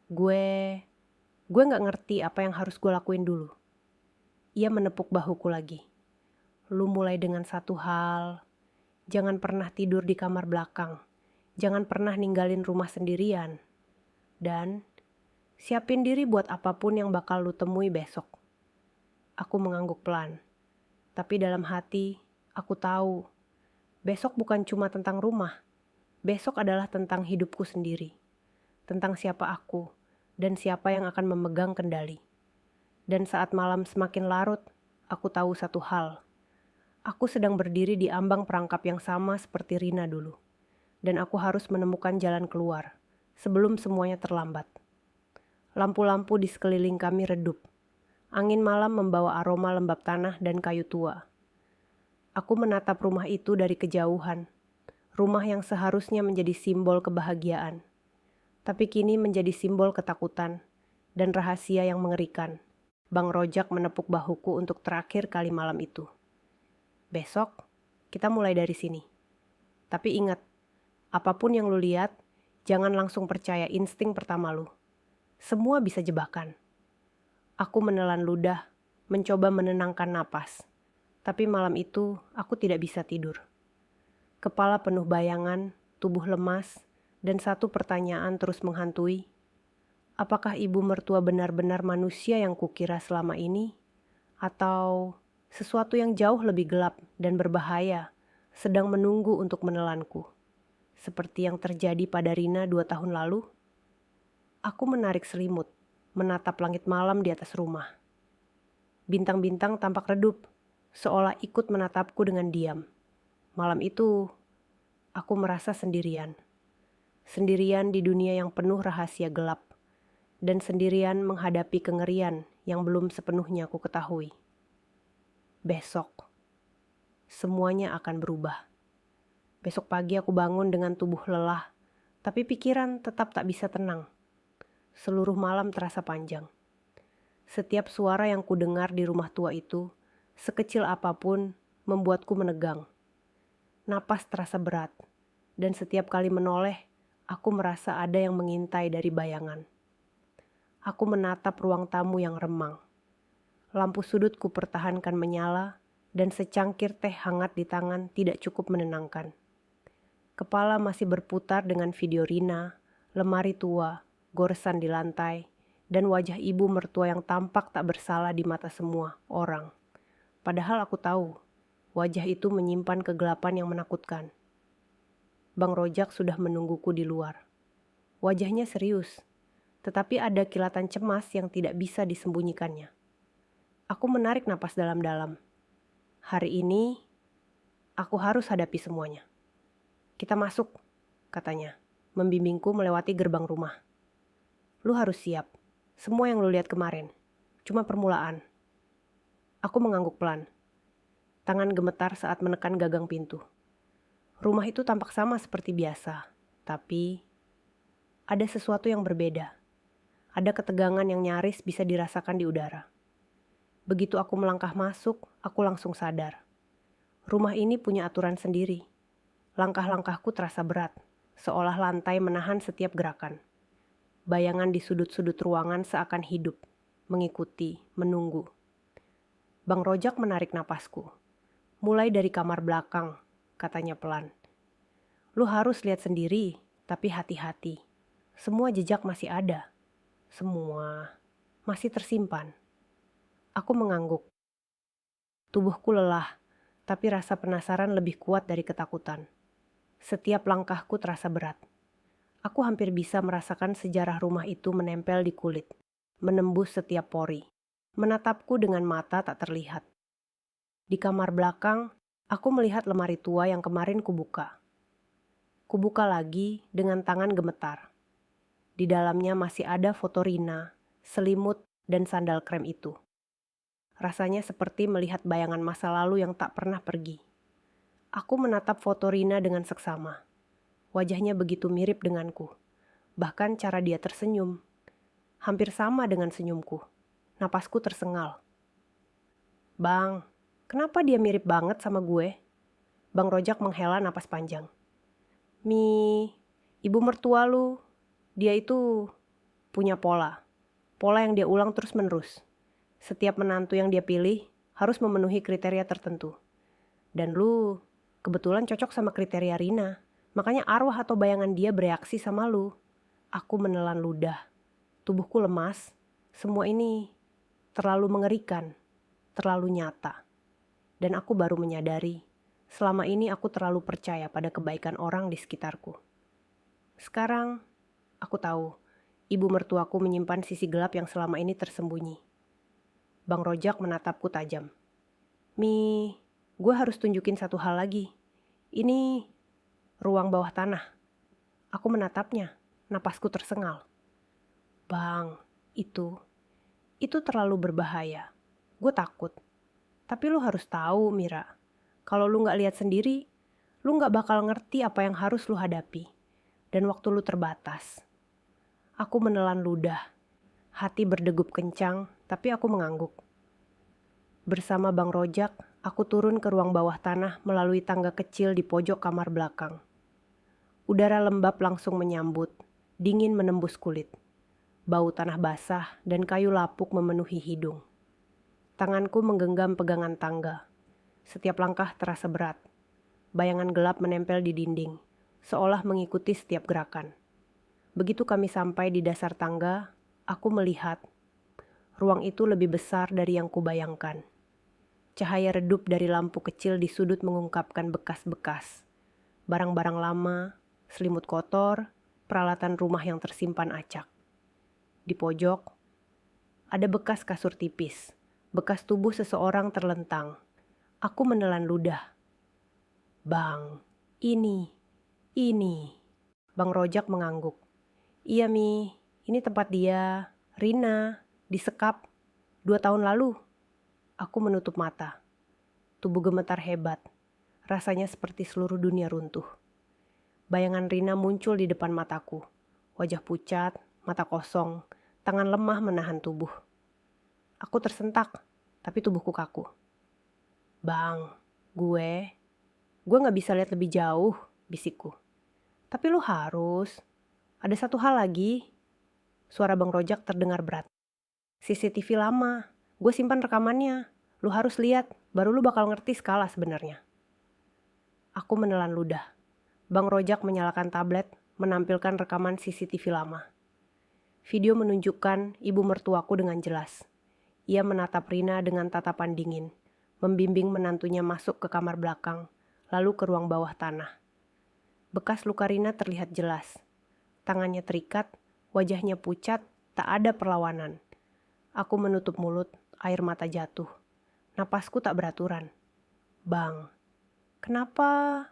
gue gak ngerti apa yang harus gue lakuin dulu. Ia menepuk bahuku lagi. Lu mulai dengan satu hal. Jangan pernah tidur di kamar belakang. Jangan pernah ninggalin rumah sendirian. Dan siapin diri buat apapun yang bakal lu temui besok. Aku mengangguk pelan. Tapi dalam hati, aku tahu. Besok bukan cuma tentang rumah. Besok adalah tentang hidupku sendiri. Tentang siapa aku dan siapa yang akan memegang kendali. Dan saat malam semakin larut, aku tahu satu hal. Aku sedang berdiri di ambang perangkap yang sama seperti Rina dulu. Dan aku harus menemukan jalan keluar sebelum semuanya terlambat. Lampu-lampu di sekeliling kami redup. Angin malam membawa aroma lembab tanah dan kayu tua. Aku menatap rumah itu dari kejauhan. Rumah yang seharusnya menjadi simbol kebahagiaan. Tapi kini menjadi simbol ketakutan dan rahasia yang mengerikan. Bang Rojak menepuk bahuku untuk terakhir kali malam itu. Besok, kita mulai dari sini. Tapi ingat, apapun yang lu lihat, jangan langsung percaya insting pertama lu. Semua bisa jebakan. Aku menelan ludah, mencoba menenangkan napas. Tapi malam itu, aku tidak bisa tidur. Kepala penuh bayangan, tubuh lemas, dan satu pertanyaan terus menghantui. Apakah ibu mertua benar-benar manusia yang kukira selama ini? Atau sesuatu yang jauh lebih gelap dan berbahaya sedang menunggu untuk menelanku? Seperti yang terjadi pada Rina 2 tahun lalu? Aku menarik selimut, menatap langit malam di atas rumah. Bintang-bintang tampak redup, seolah ikut menatapku dengan diam. Malam itu, aku merasa sendirian. Sendirian di dunia yang penuh rahasia gelap. Dan sendirian menghadapi kengerian yang belum sepenuhnya aku ketahui. Besok, semuanya akan berubah. Besok pagi aku bangun dengan tubuh lelah, tapi pikiran tetap tak bisa tenang. Seluruh malam terasa panjang. Setiap suara yang kudengar di rumah tua itu, sekecil apapun, membuatku menegang. Napas terasa berat, dan setiap kali menoleh, aku merasa ada yang mengintai dari bayangan. Aku menatap ruang tamu yang remang. Lampu sudut kupertahankan menyala, dan secangkir teh hangat di tangan tidak cukup menenangkan. Kepala masih berputar dengan video Rina, lemari tua, goresan di lantai, dan wajah ibu mertua yang tampak tak bersalah di mata semua orang. Padahal aku tahu, wajah itu menyimpan kegelapan yang menakutkan. Bang Rojak sudah menungguku di luar. Wajahnya serius, tetapi ada kilatan cemas yang tidak bisa disembunyikannya. Aku menarik napas dalam-dalam. Hari ini, aku harus hadapi semuanya. Kita masuk, katanya, membimbingku melewati gerbang rumah. Lu harus siap. Semua yang lu lihat kemarin, cuma permulaan. Aku mengangguk pelan. Tangan gemetar saat menekan gagang pintu. Rumah itu tampak sama seperti biasa, tapi ada sesuatu yang berbeda. Ada ketegangan yang nyaris bisa dirasakan di udara. Begitu aku melangkah masuk, aku langsung sadar. Rumah ini punya aturan sendiri. Langkah-langkahku terasa berat, seolah lantai menahan setiap gerakan. Bayangan di sudut-sudut ruangan seakan hidup, mengikuti, menunggu. Bang Rojak menarik napasku. Mulai dari kamar belakang, katanya pelan. Lu harus lihat sendiri, tapi hati-hati. Semua jejak masih ada. Semua masih tersimpan. Aku mengangguk. Tubuhku lelah, tapi rasa penasaran lebih kuat dari ketakutan. Setiap langkahku terasa berat. Aku hampir bisa merasakan sejarah rumah itu menempel di kulit, menembus setiap pori, menatapku dengan mata tak terlihat. Di kamar belakang, aku melihat lemari tua yang kemarin kubuka. Kubuka lagi dengan tangan gemetar. Di dalamnya masih ada foto Rina, selimut, dan sandal krem itu. Rasanya seperti melihat bayangan masa lalu yang tak pernah pergi. Aku menatap foto Rina dengan seksama. Wajahnya begitu mirip denganku. Bahkan cara dia tersenyum. Hampir sama dengan senyumku. Napasku tersengal. Bang, kenapa dia mirip banget sama gue? Bang Rojak menghela napas panjang. Ibu mertua lu, dia itu punya pola. Pola yang dia ulang terus-menerus. Setiap menantu yang dia pilih harus memenuhi kriteria tertentu. Dan lu kebetulan cocok sama kriteria Rina. Makanya arwah atau bayangan dia bereaksi sama lu. Aku menelan ludah. Tubuhku lemas. Semua ini terlalu mengerikan, terlalu nyata. Dan aku baru menyadari, selama ini aku terlalu percaya pada kebaikan orang di sekitarku. Sekarang, aku tahu, ibu mertuaku menyimpan sisi gelap yang selama ini tersembunyi. Bang Rojak menatapku tajam. Gue harus tunjukin satu hal lagi. Ini ruang bawah tanah. Aku menatapnya, napasku tersengal. Bang, itu terlalu berbahaya. Gue takut. Tapi lu harus tahu, Mira. Kalau lu gak lihat sendiri, lu gak bakal ngerti apa yang harus lu hadapi. Dan waktu lu terbatas. Aku menelan ludah. Hati berdegup kencang, tapi aku mengangguk. Bersama Bang Rojak, aku turun ke ruang bawah tanah melalui tangga kecil di pojok kamar belakang. Udara lembab langsung menyambut, dingin menembus kulit. Bau tanah basah dan kayu lapuk memenuhi hidung. Tanganku menggenggam pegangan tangga. Setiap langkah terasa berat. Bayangan gelap menempel di dinding, seolah mengikuti setiap gerakan. Begitu kami sampai di dasar tangga, aku melihat ruang itu lebih besar dari yang kubayangkan. Cahaya redup dari lampu kecil di sudut mengungkapkan bekas-bekas. Barang-barang lama, selimut kotor, peralatan rumah yang tersimpan acak. Di pojok, ada bekas kasur tipis, bekas tubuh seseorang terlentang. Aku menelan ludah. Bang, ini. Bang Rojak mengangguk. Iya ini tempat dia, Rina, disekap 2 tahun lalu. Aku menutup mata. Tubuh gemetar hebat. Rasanya seperti seluruh dunia runtuh. Bayangan Rina muncul di depan mataku. Wajah pucat, mata kosong, tangan lemah menahan tubuh. Aku tersentak, tapi tubuhku kaku. Bang, gue gak bisa lihat lebih jauh, bisikku. Tapi lu harus. Ada satu hal lagi. Suara Bang Rojak terdengar berat. CCTV lama, gue simpan rekamannya. Lu harus lihat, baru lu bakal ngerti skala sebenarnya. Aku menelan ludah. Bang Rojak menyalakan tablet, menampilkan rekaman CCTV lama. Video menunjukkan ibu mertuaku dengan jelas. Ia menatap Rina dengan tatapan dingin, membimbing menantunya masuk ke kamar belakang, lalu ke ruang bawah tanah. Bekas luka Rina terlihat jelas. Tangannya terikat, wajahnya pucat, tak ada perlawanan. Aku menutup mulut, air mata jatuh. Napasku tak beraturan. Bang, kenapa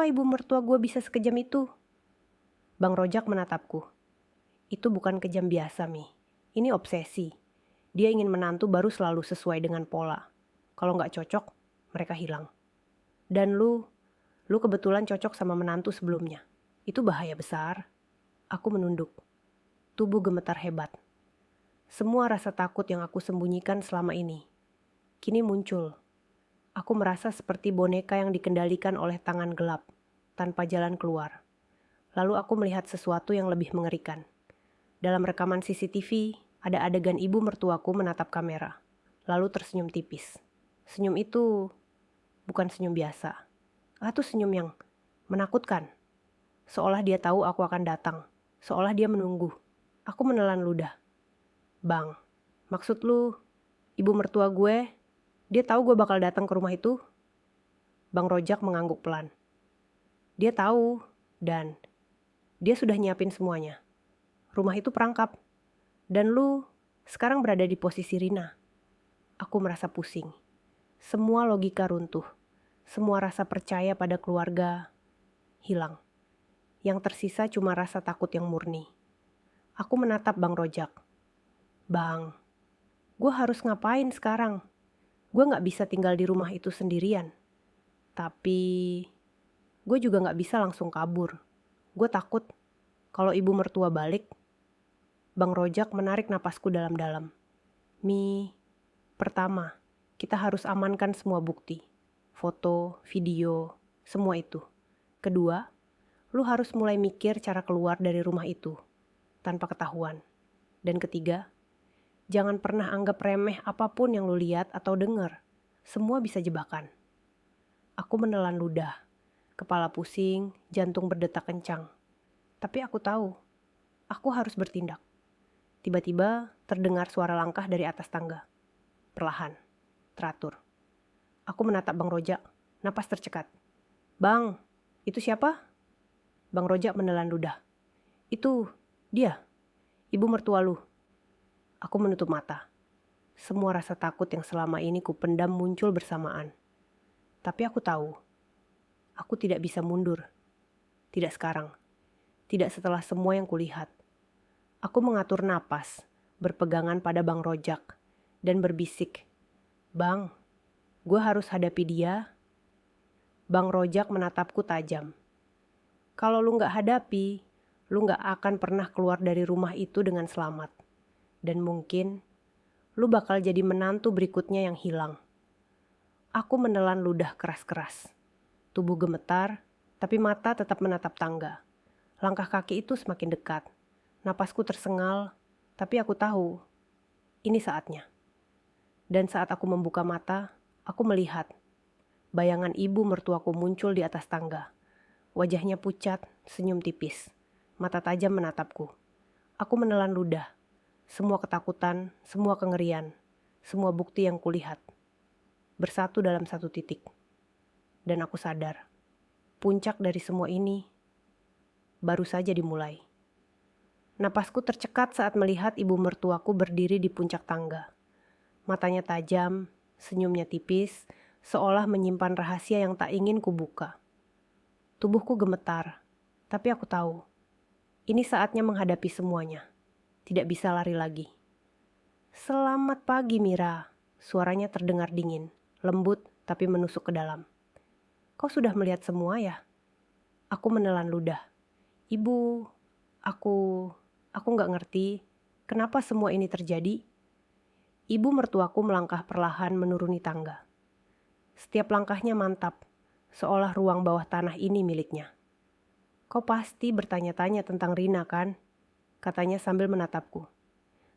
ibu mertua gue bisa sekejam itu? Bang Rojak menatapku. Itu bukan kejam biasa, Ini obsesi. Dia ingin menantu baru selalu sesuai dengan pola. Kalau gak cocok, mereka hilang. Dan lu kebetulan cocok sama menantu sebelumnya. Itu bahaya besar. Aku menunduk. Tubuh gemetar hebat. Semua rasa takut yang aku sembunyikan selama ini kini muncul. Aku merasa seperti boneka yang dikendalikan oleh tangan gelap, tanpa jalan keluar. Lalu aku melihat sesuatu yang lebih mengerikan. Dalam rekaman CCTV, ada adegan ibu mertuaku menatap kamera, lalu tersenyum tipis. Senyum itu bukan senyum biasa. Itu senyum yang menakutkan. Seolah dia tahu aku akan datang, seolah dia menunggu. Aku menelan ludah. Bang, maksud lu, ibu mertua gue Dia tahu gue bakal datang ke rumah itu. Bang Rojak mengangguk pelan. Dia tahu, dan dia sudah nyiapin semuanya. Rumah itu perangkap. Dan lu sekarang berada di posisi Rina. Aku merasa pusing. Semua logika runtuh. Semua rasa percaya pada keluarga hilang. Yang tersisa cuma rasa takut yang murni. Aku menatap Bang Rojak. Bang, gue harus ngapain sekarang? Gue gak bisa tinggal di rumah itu sendirian. Tapi gue juga gak bisa langsung kabur. Gue takut kalau ibu mertua balik. Bang Rojak menarik napasku dalam-dalam. Mi, pertama, kita harus amankan semua bukti. Foto, video, semua itu. Kedua, lu harus mulai mikir cara keluar dari rumah itu tanpa ketahuan. Dan ketiga, jangan pernah anggap remeh apapun yang lu lihat atau dengar. Semua bisa jebakan. Aku menelan ludah, kepala pusing, jantung berdetak kencang. Tapi aku tahu, aku harus bertindak. Tiba-tiba terdengar suara langkah dari atas tangga. Perlahan, teratur. Aku menatap Bang Rojak, napas tercekat. Bang, itu siapa? Bang Rojak menelan ludah. Itu, dia, ibu mertua lu. Aku menutup mata. Semua rasa takut yang selama ini kupendam muncul bersamaan. Tapi aku tahu, aku tidak bisa mundur. Tidak sekarang. Tidak setelah semua yang kulihat. Aku mengatur napas, berpegangan pada Bang Rojak, dan berbisik. Bang, gue harus hadapi dia. Bang Rojak menatapku tajam. Kalau lu gak hadapi, lu gak akan pernah keluar dari rumah itu dengan selamat. Dan mungkin, lu bakal jadi menantu berikutnya yang hilang. Aku menelan ludah keras-keras. Tubuh gemetar, tapi mata tetap menatap tangga. Langkah kaki itu semakin dekat. Napasku tersengal, tapi aku tahu, ini saatnya. Dan saat aku membuka mata, aku melihat. Bayangan ibu mertuaku muncul di atas tangga. Wajahnya pucat, senyum tipis. Mata tajam menatapku. Aku menelan ludah. Semua ketakutan, semua kengerian, semua bukti yang kulihat. Bersatu dalam satu titik. Dan aku sadar, puncak dari semua ini baru saja dimulai. Napasku tercekat saat melihat ibu mertuaku berdiri di puncak tangga. Matanya tajam, senyumnya tipis, seolah menyimpan rahasia yang tak ingin kubuka. Tubuhku gemetar, tapi aku tahu, ini saatnya menghadapi semuanya. Tidak bisa lari lagi. Selamat pagi, Mira. Suaranya terdengar dingin, lembut tapi menusuk ke dalam. Kau sudah melihat semua ya? Aku menelan ludah. Ibu, aku gak ngerti kenapa semua ini terjadi. Ibu mertuaku melangkah perlahan menuruni tangga. Setiap langkahnya mantap, seolah ruang bawah tanah ini miliknya. Kau pasti bertanya-tanya tentang Rina kan? Katanya sambil menatapku.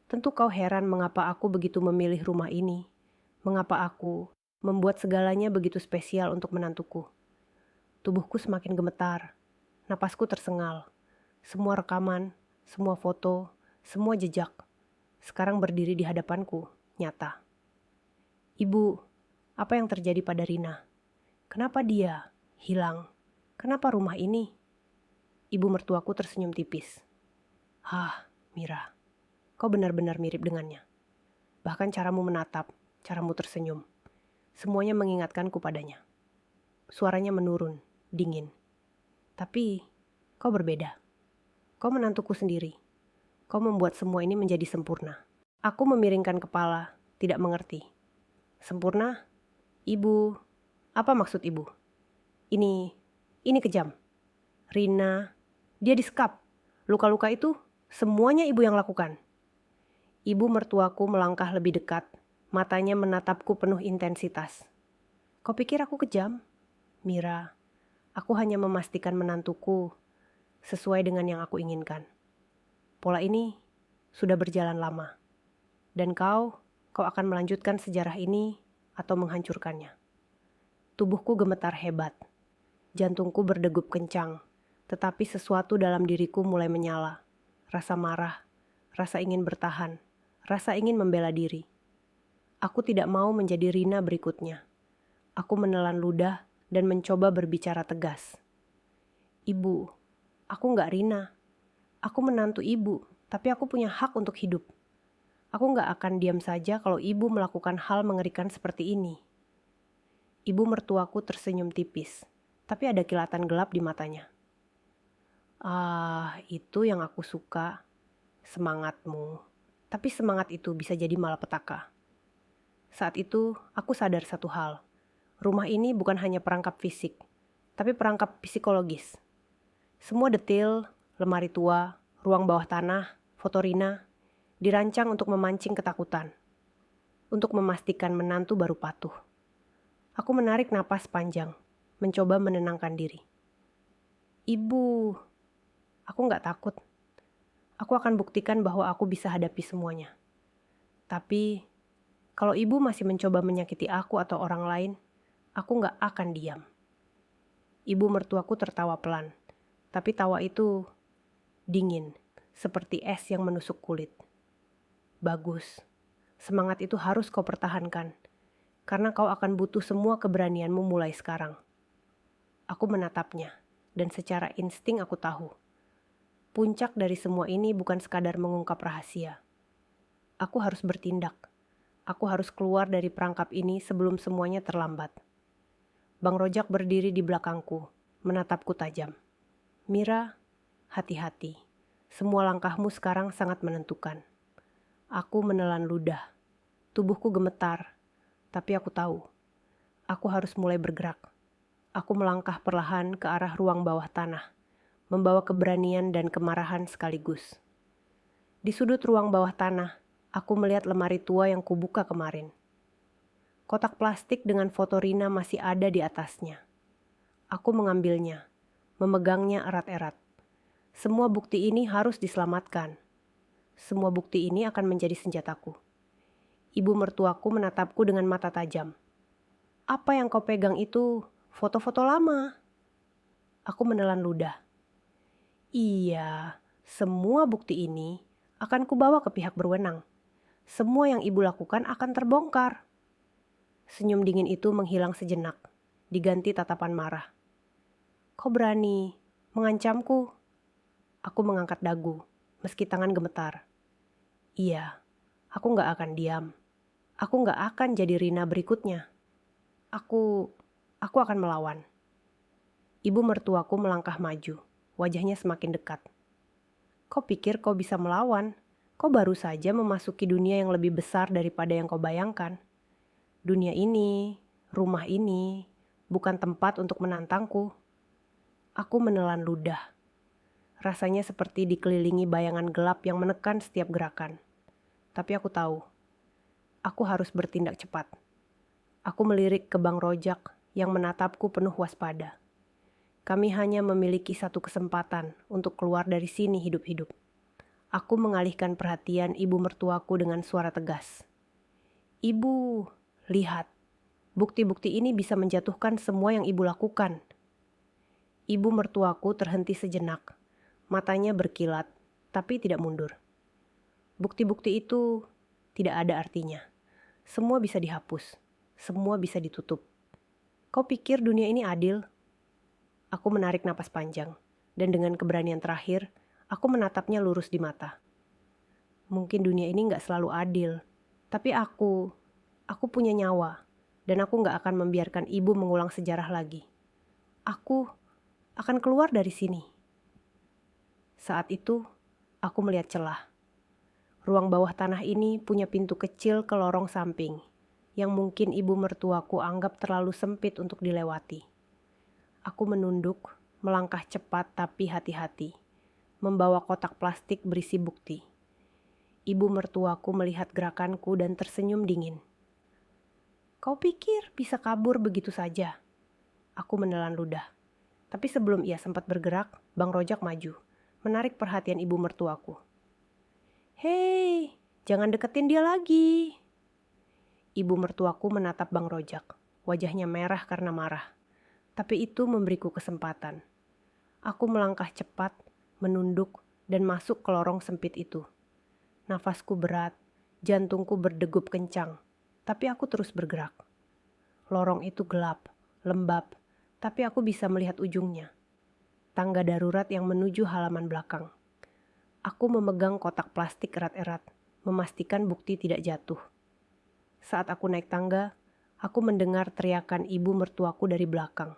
Tentu kau heran mengapa aku begitu memilih rumah ini. Mengapa aku membuat segalanya begitu spesial untuk menantuku. Tubuhku semakin gemetar. Napasku tersengal. Semua rekaman, semua foto, semua jejak. Sekarang berdiri di hadapanku, nyata. Ibu, apa yang terjadi pada Rina? Kenapa dia hilang? Kenapa rumah ini? Ibu mertuaku tersenyum tipis. Hah, Mira, kau benar-benar mirip dengannya. Bahkan caramu menatap, caramu tersenyum. Semuanya mengingatkanku padanya. Suaranya menurun, dingin. Tapi, kau berbeda. Kau menantuku sendiri. Kau membuat semua ini menjadi sempurna. Aku memiringkan kepala, tidak mengerti. Sempurna? Ibu, apa maksud ibu? Ini kejam. Rina, dia disekap. Luka-luka itu, semuanya ibu yang lakukan. Ibu mertuaku melangkah lebih dekat. Matanya menatapku penuh intensitas. Kau pikir aku kejam? Mira, aku hanya memastikan menantuku sesuai dengan yang aku inginkan. Pola ini sudah berjalan lama. Dan kau akan melanjutkan sejarah ini atau menghancurkannya. Tubuhku gemetar hebat. Jantungku berdegup kencang. Tetapi sesuatu dalam diriku mulai menyala. Rasa marah, rasa ingin bertahan, rasa ingin membela diri. Aku tidak mau menjadi Rina berikutnya. Aku menelan ludah dan mencoba berbicara tegas. Ibu, aku nggak Rina. Aku menantu ibu, tapi aku punya hak untuk hidup. Aku nggak akan diam saja kalau ibu melakukan hal mengerikan seperti ini. Ibu mertuaku tersenyum tipis, tapi ada kilatan gelap di matanya. Ah, itu yang aku suka. Semangatmu. Tapi semangat itu bisa jadi malapetaka. Saat itu, aku sadar satu hal. Rumah ini bukan hanya perangkap fisik, tapi perangkap psikologis. Semua detail, lemari tua, ruang bawah tanah, foto Rina, dirancang untuk memancing ketakutan. Untuk memastikan menantu baru patuh. Aku menarik napas panjang, mencoba menenangkan diri. Ibu, aku nggak takut. Aku akan buktikan bahwa aku bisa hadapi semuanya. Tapi, kalau ibu masih mencoba menyakiti aku atau orang lain, aku nggak akan diam. Ibu mertuaku tertawa pelan, tapi tawa itu dingin, seperti es yang menusuk kulit. Bagus, semangat itu harus kau pertahankan, karena kau akan butuh semua keberanianmu mulai sekarang. Aku menatapnya, dan secara insting aku tahu. Puncak dari semua ini bukan sekadar mengungkap rahasia. Aku harus bertindak. Aku harus keluar dari perangkap ini sebelum semuanya terlambat. Bang Rojak berdiri di belakangku, menatapku tajam. Mira, hati-hati. Semua langkahmu sekarang sangat menentukan. Aku menelan ludah. Tubuhku gemetar, tapi aku tahu. Aku harus mulai bergerak. Aku melangkah perlahan ke arah ruang bawah tanah, membawa keberanian dan kemarahan sekaligus. Di sudut ruang bawah tanah, aku melihat lemari tua yang kubuka kemarin. Kotak plastik dengan foto Rina masih ada di atasnya. Aku mengambilnya, memegangnya erat-erat. Semua bukti ini harus diselamatkan. Semua bukti ini akan menjadi senjataku. Ibu mertuaku menatapku dengan mata tajam. Apa yang kau pegang itu foto-foto lama. Aku menelan ludah. Iya, semua bukti ini akan kubawa ke pihak berwenang. Semua yang ibu lakukan akan terbongkar. Senyum dingin itu menghilang sejenak, diganti tatapan marah. Kau berani mengancamku? Aku mengangkat dagu, meski tangan gemetar. Iya, aku gak akan diam. Aku gak akan jadi Rina berikutnya. Aku akan melawan. Ibu mertuaku melangkah maju, wajahnya semakin dekat. Kau pikir kau bisa melawan? Kau baru saja memasuki dunia yang lebih besar daripada yang kau bayangkan. Dunia ini, rumah ini, bukan tempat untuk menantangku. Aku menelan ludah. Rasanya seperti dikelilingi bayangan gelap yang menekan setiap gerakan. Tapi aku tahu, aku harus bertindak cepat. Aku melirik ke Bang Rojak yang menatapku penuh waspada. Kami hanya memiliki satu kesempatan untuk keluar dari sini hidup-hidup. Aku mengalihkan perhatian ibu mertuaku dengan suara tegas. Ibu, lihat, bukti-bukti ini bisa menjatuhkan semua yang ibu lakukan. Ibu mertuaku terhenti sejenak, matanya berkilat, tapi tidak mundur. Bukti-bukti itu tidak ada artinya. Semua bisa dihapus, semua bisa ditutup. Kau pikir dunia ini adil? Aku menarik napas panjang, dan dengan keberanian terakhir, aku menatapnya lurus di mata. Mungkin dunia ini gak selalu adil, tapi aku punya nyawa, dan aku gak akan membiarkan ibu mengulang sejarah lagi. Aku akan keluar dari sini. Saat itu, aku melihat celah. Ruang bawah tanah ini punya pintu kecil ke lorong samping, yang mungkin ibu mertuaku anggap terlalu sempit untuk dilewati. Aku menunduk, melangkah cepat tapi hati-hati, membawa kotak plastik berisi bukti. Ibu mertuaku melihat gerakanku dan tersenyum dingin. Kau pikir bisa kabur begitu saja? Aku menelan ludah. Tapi sebelum ia sempat bergerak, Bang Rojak maju, menarik perhatian ibu mertuaku. Hei, jangan deketin dia lagi. Ibu mertuaku menatap Bang Rojak, wajahnya merah karena marah. Tapi itu memberiku kesempatan. Aku melangkah cepat, menunduk, dan masuk ke lorong sempit itu. Nafasku berat, jantungku berdegup kencang. tapi aku terus bergerak. Lorong itu gelap, lembab, tapi aku bisa melihat ujungnya. Tangga darurat yang menuju halaman belakang. Aku memegang kotak plastik erat-erat, memastikan bukti tidak jatuh. Saat aku naik tangga, aku mendengar teriakan ibu mertuaku dari belakang.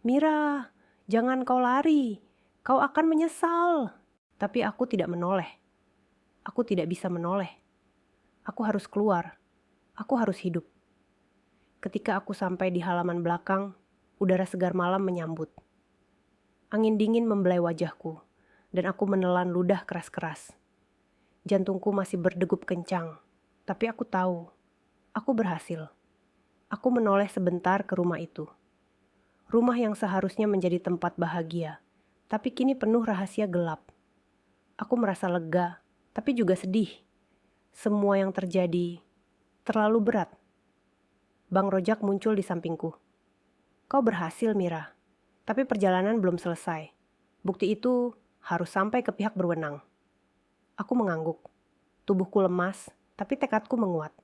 "Mira, jangan kau lari, kau akan menyesal." Tapi aku tidak menoleh. Aku tidak bisa menoleh. Aku harus keluar. Aku harus hidup. Ketika aku sampai di halaman belakang, udara segar malam menyambut. Angin dingin membelai wajahku, dan aku menelan ludah keras-keras. Jantungku masih berdegup kencang, tapi aku tahu, aku berhasil. Aku menoleh sebentar ke rumah itu. Rumah yang seharusnya menjadi tempat bahagia, tapi kini penuh rahasia gelap. Aku merasa lega, tapi juga sedih. Semua yang terjadi terlalu berat. Bang Rojak muncul di sampingku. "Kau berhasil, Mira. Tapi perjalanan belum selesai. Bukti itu harus sampai ke pihak berwenang." Aku mengangguk. Tubuhku lemas, tapi tekadku menguat.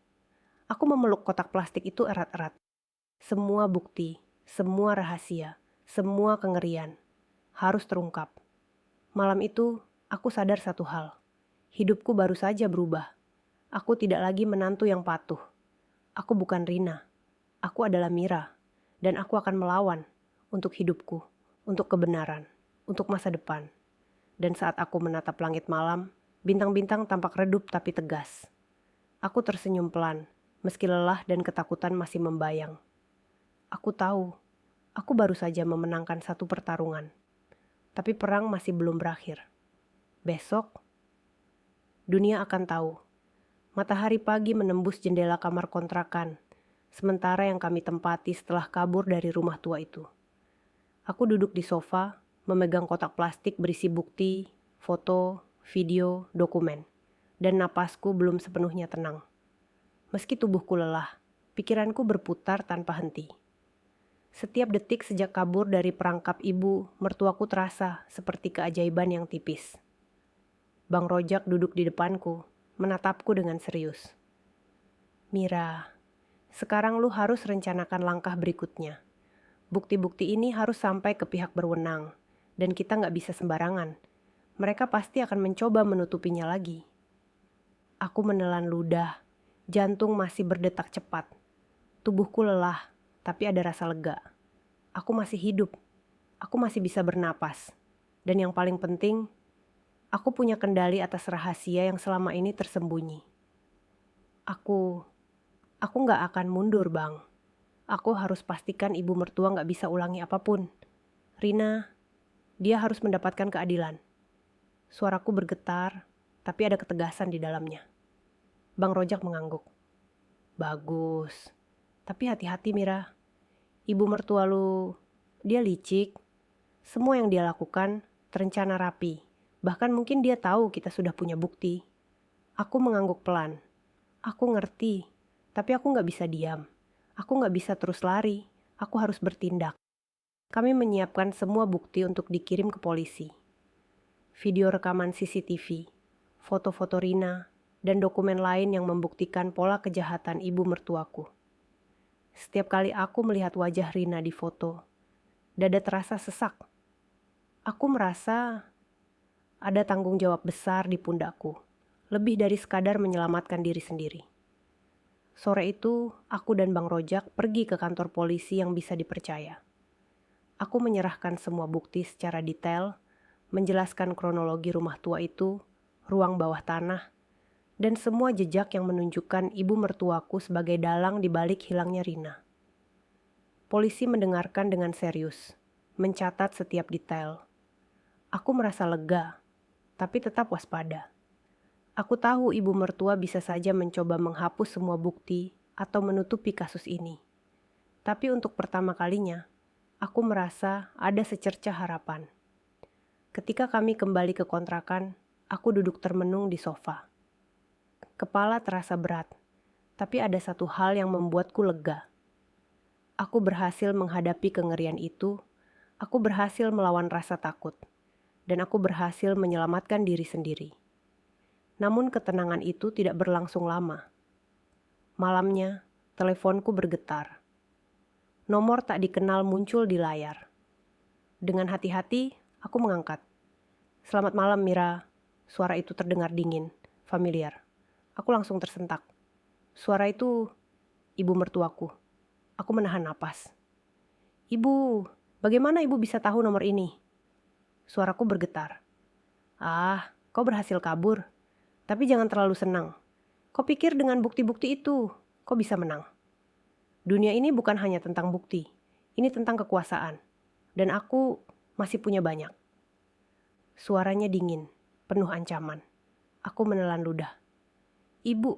Aku memeluk kotak plastik itu erat-erat. Semua bukti, semua rahasia, semua kengerian harus terungkap. Malam itu, aku sadar satu hal. Hidupku baru saja berubah. Aku tidak lagi menantu yang patuh. Aku bukan Rina. Aku adalah Mira. Dan aku akan melawan untuk hidupku, untuk kebenaran, untuk masa depan. Dan saat aku menatap langit malam, bintang-bintang tampak redup tapi tegas. Aku tersenyum pelan, meski lelah dan ketakutan masih membayang. Aku tahu, aku baru saja memenangkan satu pertarungan. Tapi perang masih belum berakhir. Besok, dunia akan tahu. Matahari pagi menembus jendela kamar kontrakan, sementara yang kami tempati setelah kabur dari rumah tua itu. Aku duduk di sofa, memegang kotak plastik berisi bukti, foto, video, dokumen, dan napasku belum sepenuhnya tenang. Meski tubuhku lelah, pikiranku berputar tanpa henti. Setiap detik sejak kabur dari perangkap ibu, mertuaku terasa seperti keajaiban yang tipis. Bang Rojak duduk di depanku, menatapku dengan serius. "Mira, sekarang lu harus rencanakan langkah berikutnya. Bukti-bukti ini harus sampai ke pihak berwenang, dan kita nggak bisa sembarangan. Mereka pasti akan mencoba menutupinya lagi." Aku menelan ludah, jantung masih berdetak cepat. Tubuhku lelah, tapi ada rasa lega. Aku masih hidup, aku masih bisa bernapas. Dan yang paling penting, aku punya kendali atas rahasia yang selama ini tersembunyi. Aku nggak akan mundur, Bang. Aku harus pastikan ibu mertua nggak bisa ulangi apapun. Rina, dia harus mendapatkan keadilan. Suaraku bergetar, tapi ada ketegasan di dalamnya. Bang Rojak mengangguk. "Bagus. Tapi hati-hati, Mira. Ibu mertua lu, dia licik. Semua yang dia lakukan terencana rapi. Bahkan mungkin dia tahu kita sudah punya bukti." Aku mengangguk pelan. Aku ngerti, tapi aku nggak bisa diam. Aku nggak bisa terus lari. Aku harus bertindak. Kami menyiapkan semua bukti untuk dikirim ke polisi. Video rekaman CCTV, foto-foto Rina, dan dokumen lain yang membuktikan pola kejahatan ibu mertuaku. Setiap kali aku melihat wajah Rina di foto, dada terasa sesak. Aku merasa ada tanggung jawab besar di pundakku, lebih dari sekadar menyelamatkan diri sendiri. Sore itu, aku dan Bang Rojak pergi ke kantor polisi yang bisa dipercaya. Aku menyerahkan semua bukti secara detail, menjelaskan kronologi rumah tua itu, ruang bawah tanah, dan semua jejak yang menunjukkan ibu mertuaku sebagai dalang di balik hilangnya Rina. Polisi mendengarkan dengan serius, mencatat setiap detail. Aku merasa lega, tapi tetap waspada. Aku tahu ibu mertua bisa saja mencoba menghapus semua bukti atau menutupi kasus ini. Tapi untuk pertama kalinya, aku merasa ada secercah harapan. Ketika kami kembali ke kontrakan, aku duduk termenung di sofa. Kepala terasa berat, tapi ada satu hal yang membuatku lega. Aku berhasil menghadapi kengerian itu, aku berhasil melawan rasa takut, dan aku berhasil menyelamatkan diri sendiri. Namun ketenangan itu tidak berlangsung lama. Malamnya, teleponku bergetar. Nomor tak dikenal muncul di layar. Dengan hati-hati, aku mengangkat. "Selamat malam, Mira." Suara itu terdengar dingin, familiar. Aku langsung tersentak. Suara itu ibu mertuaku. Aku menahan napas. "Ibu, bagaimana ibu bisa tahu nomor ini?" Suaraku bergetar. "Ah, kau berhasil kabur. Tapi jangan terlalu senang. Kau pikir dengan bukti-bukti itu, kau bisa menang. Dunia ini bukan hanya tentang bukti. Ini tentang kekuasaan. Dan aku masih punya banyak." Suaranya dingin, penuh ancaman. Aku menelan ludah. "Ibu,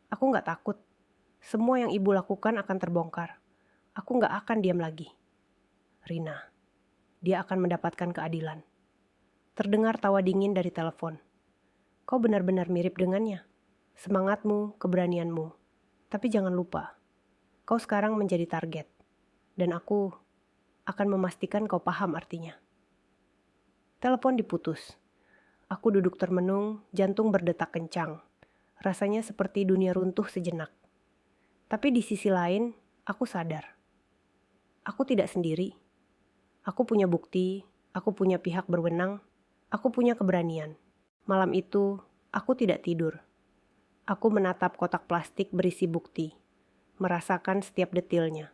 aku gak takut. Semua yang ibu lakukan akan terbongkar. Aku gak akan diam lagi. Rina, dia akan mendapatkan keadilan." Terdengar tawa dingin dari telepon. "Kau benar-benar mirip dengannya. Semangatmu, keberanianmu. Tapi jangan lupa, kau sekarang menjadi target. Dan aku akan memastikan kau paham artinya." Telepon diputus. Aku duduk termenung, jantung berdetak kencang. Rasanya seperti dunia runtuh sejenak. Tapi di sisi lain, aku sadar. Aku tidak sendiri. Aku punya bukti, aku punya pihak berwenang, aku punya keberanian. Malam itu, aku tidak tidur. Aku menatap kotak plastik berisi bukti, merasakan setiap detilnya.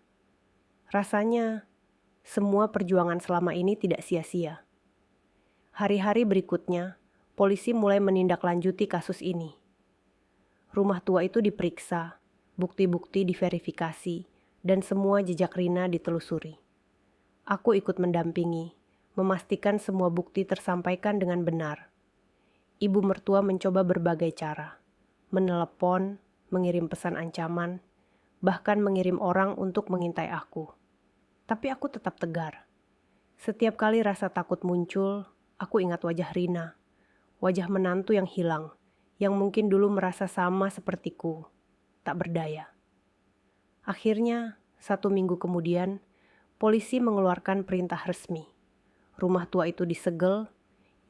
Rasanya, semua perjuangan selama ini tidak sia-sia. Hari-hari berikutnya, polisi mulai menindaklanjuti kasus ini. Rumah tua itu diperiksa, bukti-bukti diverifikasi, dan semua jejak Rina ditelusuri. Aku ikut mendampingi, memastikan semua bukti tersampaikan dengan benar. Ibu mertua mencoba berbagai cara, menelepon, mengirim pesan ancaman, bahkan mengirim orang untuk mengintai aku. Tapi aku tetap tegar. Setiap kali rasa takut muncul, aku ingat wajah Rina, wajah menantu yang hilang, yang mungkin dulu merasa sama sepertiku, tak berdaya. Akhirnya, 1 minggu kemudian, polisi mengeluarkan perintah resmi. Rumah tua itu disegel,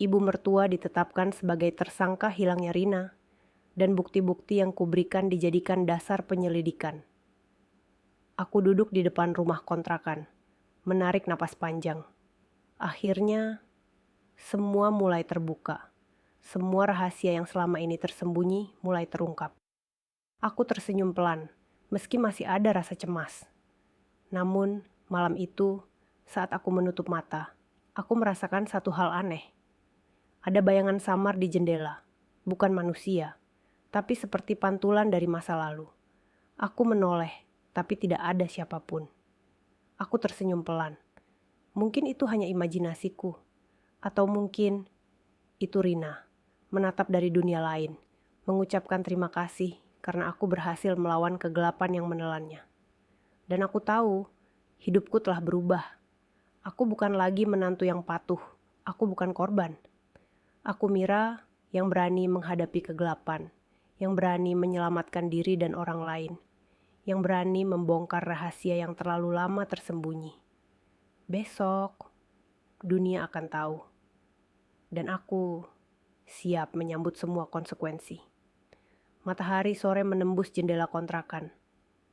ibu mertua ditetapkan sebagai tersangka hilangnya Rina, dan bukti-bukti yang kuberikan dijadikan dasar penyelidikan. Aku duduk di depan rumah kontrakan, menarik napas panjang. Akhirnya, semua mulai terbuka. Semua rahasia yang selama ini tersembunyi mulai terungkap. Aku tersenyum pelan, meski masih ada rasa cemas. Namun, malam itu, saat aku menutup mata, aku merasakan satu hal aneh. Ada bayangan samar di jendela, bukan manusia, tapi seperti pantulan dari masa lalu. Aku menoleh, tapi tidak ada siapapun. Aku tersenyum pelan. Mungkin itu hanya imajinasiku. Atau mungkin itu Rina, menatap dari dunia lain, mengucapkan terima kasih karena aku berhasil melawan kegelapan yang menelannya. Dan aku tahu, hidupku telah berubah. Aku bukan lagi menantu yang patuh, aku bukan korban. Aku Mira yang berani menghadapi kegelapan, yang berani menyelamatkan diri dan orang lain, yang berani membongkar rahasia yang terlalu lama tersembunyi. Besok, dunia akan tahu. Dan aku siap menyambut semua konsekuensi. Matahari sore menembus jendela kontrakan,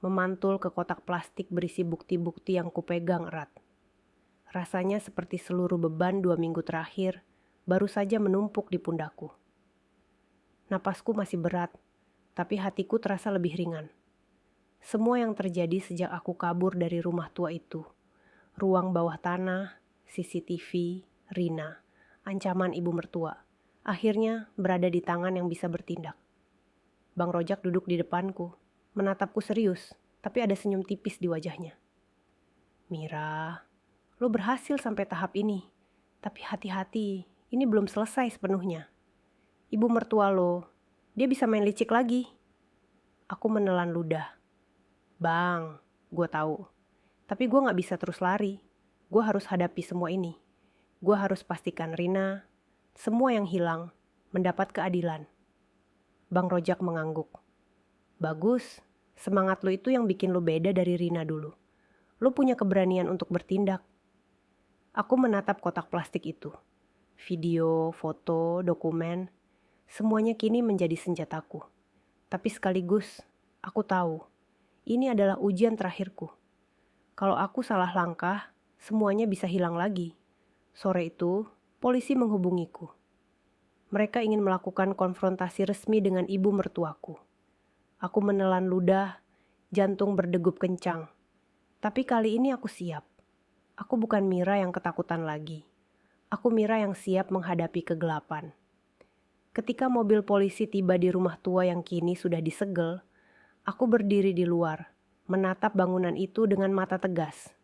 memantul ke kotak plastik berisi bukti-bukti yang kupegang erat. Rasanya seperti seluruh beban 2 minggu terakhir baru saja menumpuk di pundakku. Napasku masih berat, tapi hatiku terasa lebih ringan. Semua yang terjadi sejak aku kabur dari rumah tua itu, ruang bawah tanah, CCTV, Rina, ancaman ibu mertua, akhirnya berada di tangan yang bisa bertindak. Bang Rojak duduk di depanku, menatapku serius, tapi ada senyum tipis di wajahnya. "Mira, lo berhasil sampai tahap ini, tapi hati-hati, ini belum selesai sepenuhnya. Ibu mertua lo, dia bisa main licik lagi." Aku menelan ludah. "Bang, gue tahu. Tapi gue gak bisa terus lari. Gue harus hadapi semua ini. Gue harus pastikan Rina, semua yang hilang, mendapat keadilan." Bang Rojak mengangguk. "Bagus, semangat lo itu yang bikin lo beda dari Rina dulu. Lo punya keberanian untuk bertindak." Aku menatap kotak plastik itu. Video, foto, dokumen, semuanya kini menjadi senjataku. Tapi sekaligus, Aku tahu, ini adalah ujian terakhirku. Kalau aku salah langkah, semuanya bisa hilang lagi. Sore itu, polisi menghubungiku. Mereka ingin melakukan konfrontasi resmi dengan ibu mertuaku. Aku menelan ludah, jantung berdegup kencang. Tapi kali ini aku siap. Aku bukan Mira yang ketakutan lagi. Aku Mira yang siap menghadapi kegelapan. Ketika mobil polisi tiba di rumah tua yang kini sudah disegel, aku berdiri di luar, menatap bangunan itu dengan mata tegas.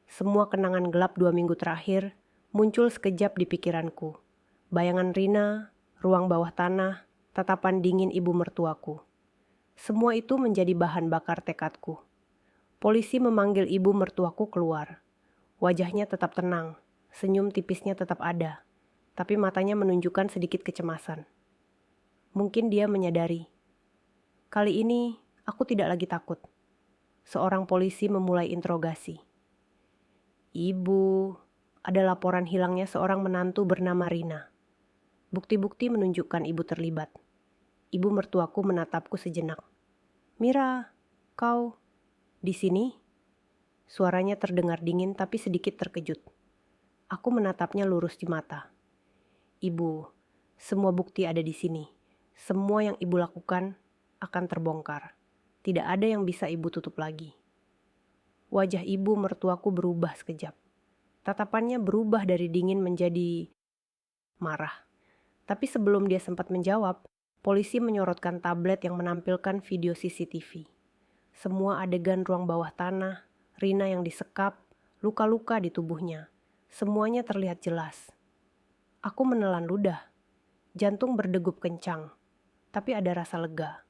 Semua kenangan gelap 2 minggu terakhir muncul sekejap di pikiranku. Bayangan Rina, ruang bawah tanah, tatapan dingin ibu mertuaku. Semua itu menjadi bahan bakar tekadku. Polisi memanggil ibu mertuaku keluar. Wajahnya tetap tenang, senyum tipisnya tetap ada, tapi matanya menunjukkan sedikit kecemasan. Mungkin dia menyadari. Kali ini aku tidak lagi takut. Seorang polisi memulai interogasi. Ibu, ada laporan hilangnya seorang menantu bernama Rina. Bukti-bukti menunjukkan ibu terlibat. Ibu mertuaku menatapku sejenak. Mira, kau di sini? Suaranya terdengar dingin tapi sedikit terkejut. Aku menatapnya lurus di mata. Ibu, semua bukti ada di sini. Semua yang ibu lakukan akan terbongkar. Tidak ada yang bisa ibu tutup lagi. Wajah ibu mertuaku berubah sekejap. Tatapannya berubah dari dingin menjadi marah. Tapi sebelum dia sempat menjawab, polisi menyorotkan tablet yang menampilkan video CCTV. Semua adegan ruang bawah tanah, Rina yang disekap, luka-luka di tubuhnya. Semuanya terlihat jelas. Aku menelan ludah. Jantung berdegup kencang. Tapi ada rasa lega.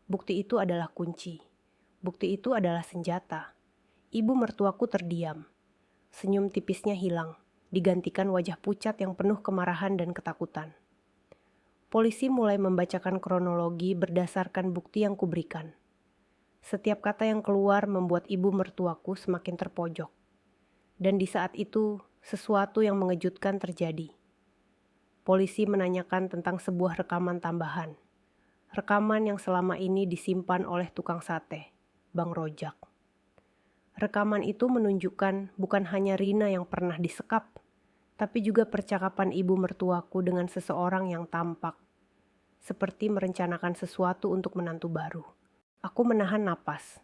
Bukti itu adalah kunci. Bukti itu adalah senjata. Ibu mertuaku terdiam. Senyum tipisnya hilang, digantikan wajah pucat yang penuh kemarahan dan ketakutan. Polisi mulai membacakan kronologi berdasarkan bukti yang kuberikan. Setiap kata yang keluar membuat ibu mertuaku semakin terpojok. Dan di saat itu, sesuatu yang mengejutkan terjadi. Polisi menanyakan tentang sebuah rekaman tambahan. Rekaman yang selama ini disimpan oleh tukang sate, Bang Rojak. Rekaman itu menunjukkan bukan hanya Rina yang pernah disekap, tapi juga percakapan ibu mertuaku dengan seseorang yang tampak, seperti merencanakan sesuatu untuk menantu baru. Aku menahan napas.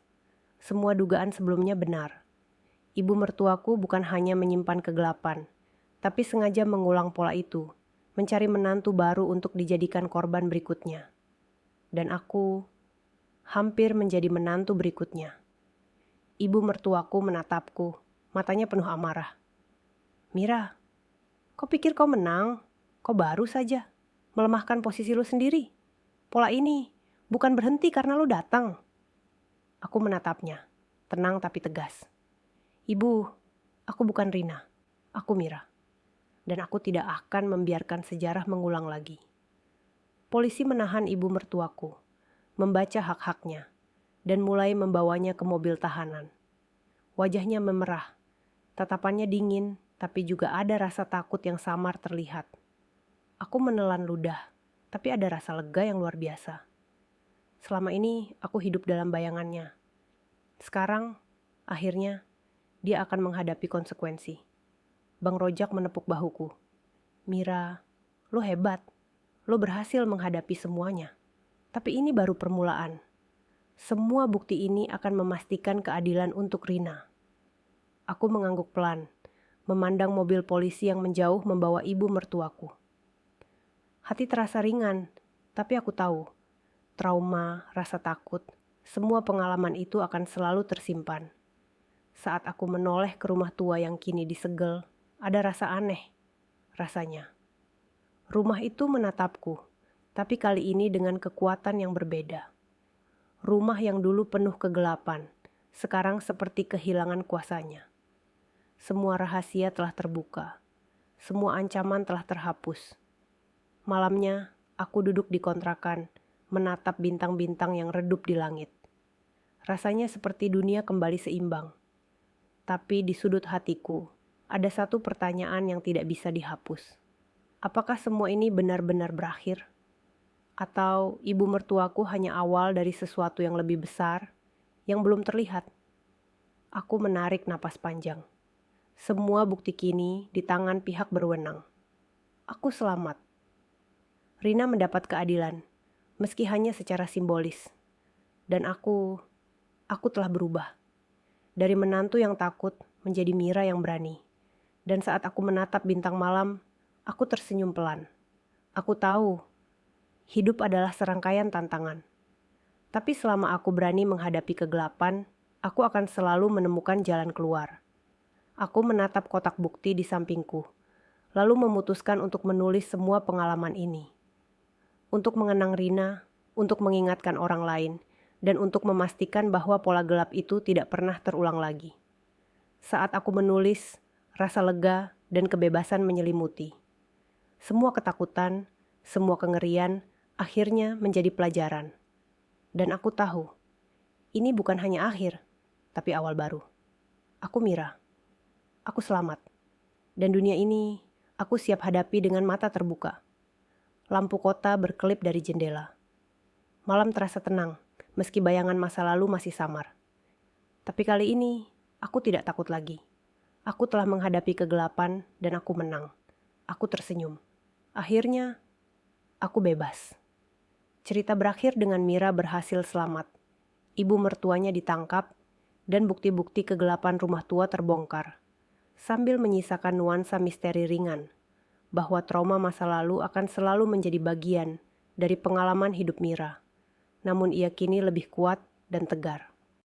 Semua dugaan sebelumnya benar. Ibu mertuaku bukan hanya menyimpan kegelapan, tapi sengaja mengulang pola itu, mencari menantu baru untuk dijadikan korban berikutnya. Dan aku hampir menjadi menantu berikutnya. Ibu mertuaku menatapku, matanya penuh amarah. Mira, kau pikir kau menang? Kau baru saja melemahkan posisi lu sendiri. Pola ini bukan berhenti karena lu datang. Aku menatapnya, tenang tapi tegas. Ibu, aku bukan Rina, aku Mira. Dan aku tidak akan membiarkan sejarah mengulang lagi. Polisi menahan ibu mertuaku, membaca hak-haknya, dan mulai membawanya ke mobil tahanan. Wajahnya memerah, tatapannya dingin, tapi juga ada rasa takut yang samar terlihat. Aku menelan ludah, tapi ada rasa lega yang luar biasa. Selama ini aku hidup dalam bayangannya. Sekarang, akhirnya, dia akan menghadapi konsekuensi. Bang Rojak menepuk bahuku. Mira, lo hebat. Lo berhasil menghadapi semuanya. Tapi ini baru permulaan. Semua bukti ini akan memastikan keadilan untuk Rina. Aku mengangguk pelan, memandang mobil polisi yang menjauh membawa ibu mertuaku. Hati terasa ringan, tapi aku tahu, trauma, rasa takut, semua pengalaman itu akan selalu tersimpan. Saat aku menoleh ke rumah tua yang kini disegel, ada rasa aneh, rasanya. Rumah itu menatapku, tapi kali ini dengan kekuatan yang berbeda. Rumah yang dulu penuh kegelapan, sekarang seperti kehilangan kuasanya. Semua rahasia telah terbuka, semua ancaman telah terhapus. Malamnya, aku duduk di kontrakan, menatap bintang-bintang yang redup di langit. Rasanya seperti dunia kembali seimbang. Tapi di sudut hatiku, ada satu pertanyaan yang tidak bisa dihapus. Apakah semua ini benar-benar berakhir? Atau ibu mertuaku hanya awal dari sesuatu yang lebih besar yang belum terlihat? Aku menarik napas panjang. Semua bukti kini di tangan pihak berwenang. Aku selamat. Rina mendapat keadilan, meski hanya secara simbolis. Dan aku telah berubah. Dari menantu yang takut menjadi Mira yang berani. Dan saat aku menatap bintang malam, aku tersenyum pelan. Aku tahu, hidup adalah serangkaian tantangan. Tapi selama aku berani menghadapi kegelapan, aku akan selalu menemukan jalan keluar. Aku menatap kotak bukti di sampingku, lalu memutuskan untuk menulis semua pengalaman ini. Untuk mengenang Rina, untuk mengingatkan orang lain, dan untuk memastikan bahwa pola gelap itu tidak pernah terulang lagi. Saat aku menulis, rasa lega dan kebebasan menyelimuti. Semua ketakutan, semua kengerian, akhirnya menjadi pelajaran. Dan aku tahu, ini bukan hanya akhir, tapi awal baru. Aku Mira. Aku selamat. Dan dunia ini, aku siap hadapi dengan mata terbuka. Lampu kota berkelip dari jendela. Malam terasa tenang, meski bayangan masa lalu masih samar. Tapi kali ini, aku tidak takut lagi. Aku telah menghadapi kegelapan dan aku menang. Aku tersenyum. Akhirnya, aku bebas. Cerita berakhir dengan Mira berhasil selamat. Ibu mertuanya ditangkap, dan bukti-bukti kegelapan rumah tua terbongkar. Sambil menyisakan nuansa misteri ringan, bahwa trauma masa lalu akan selalu menjadi bagian dari pengalaman hidup Mira. Namun ia kini lebih kuat dan tegar.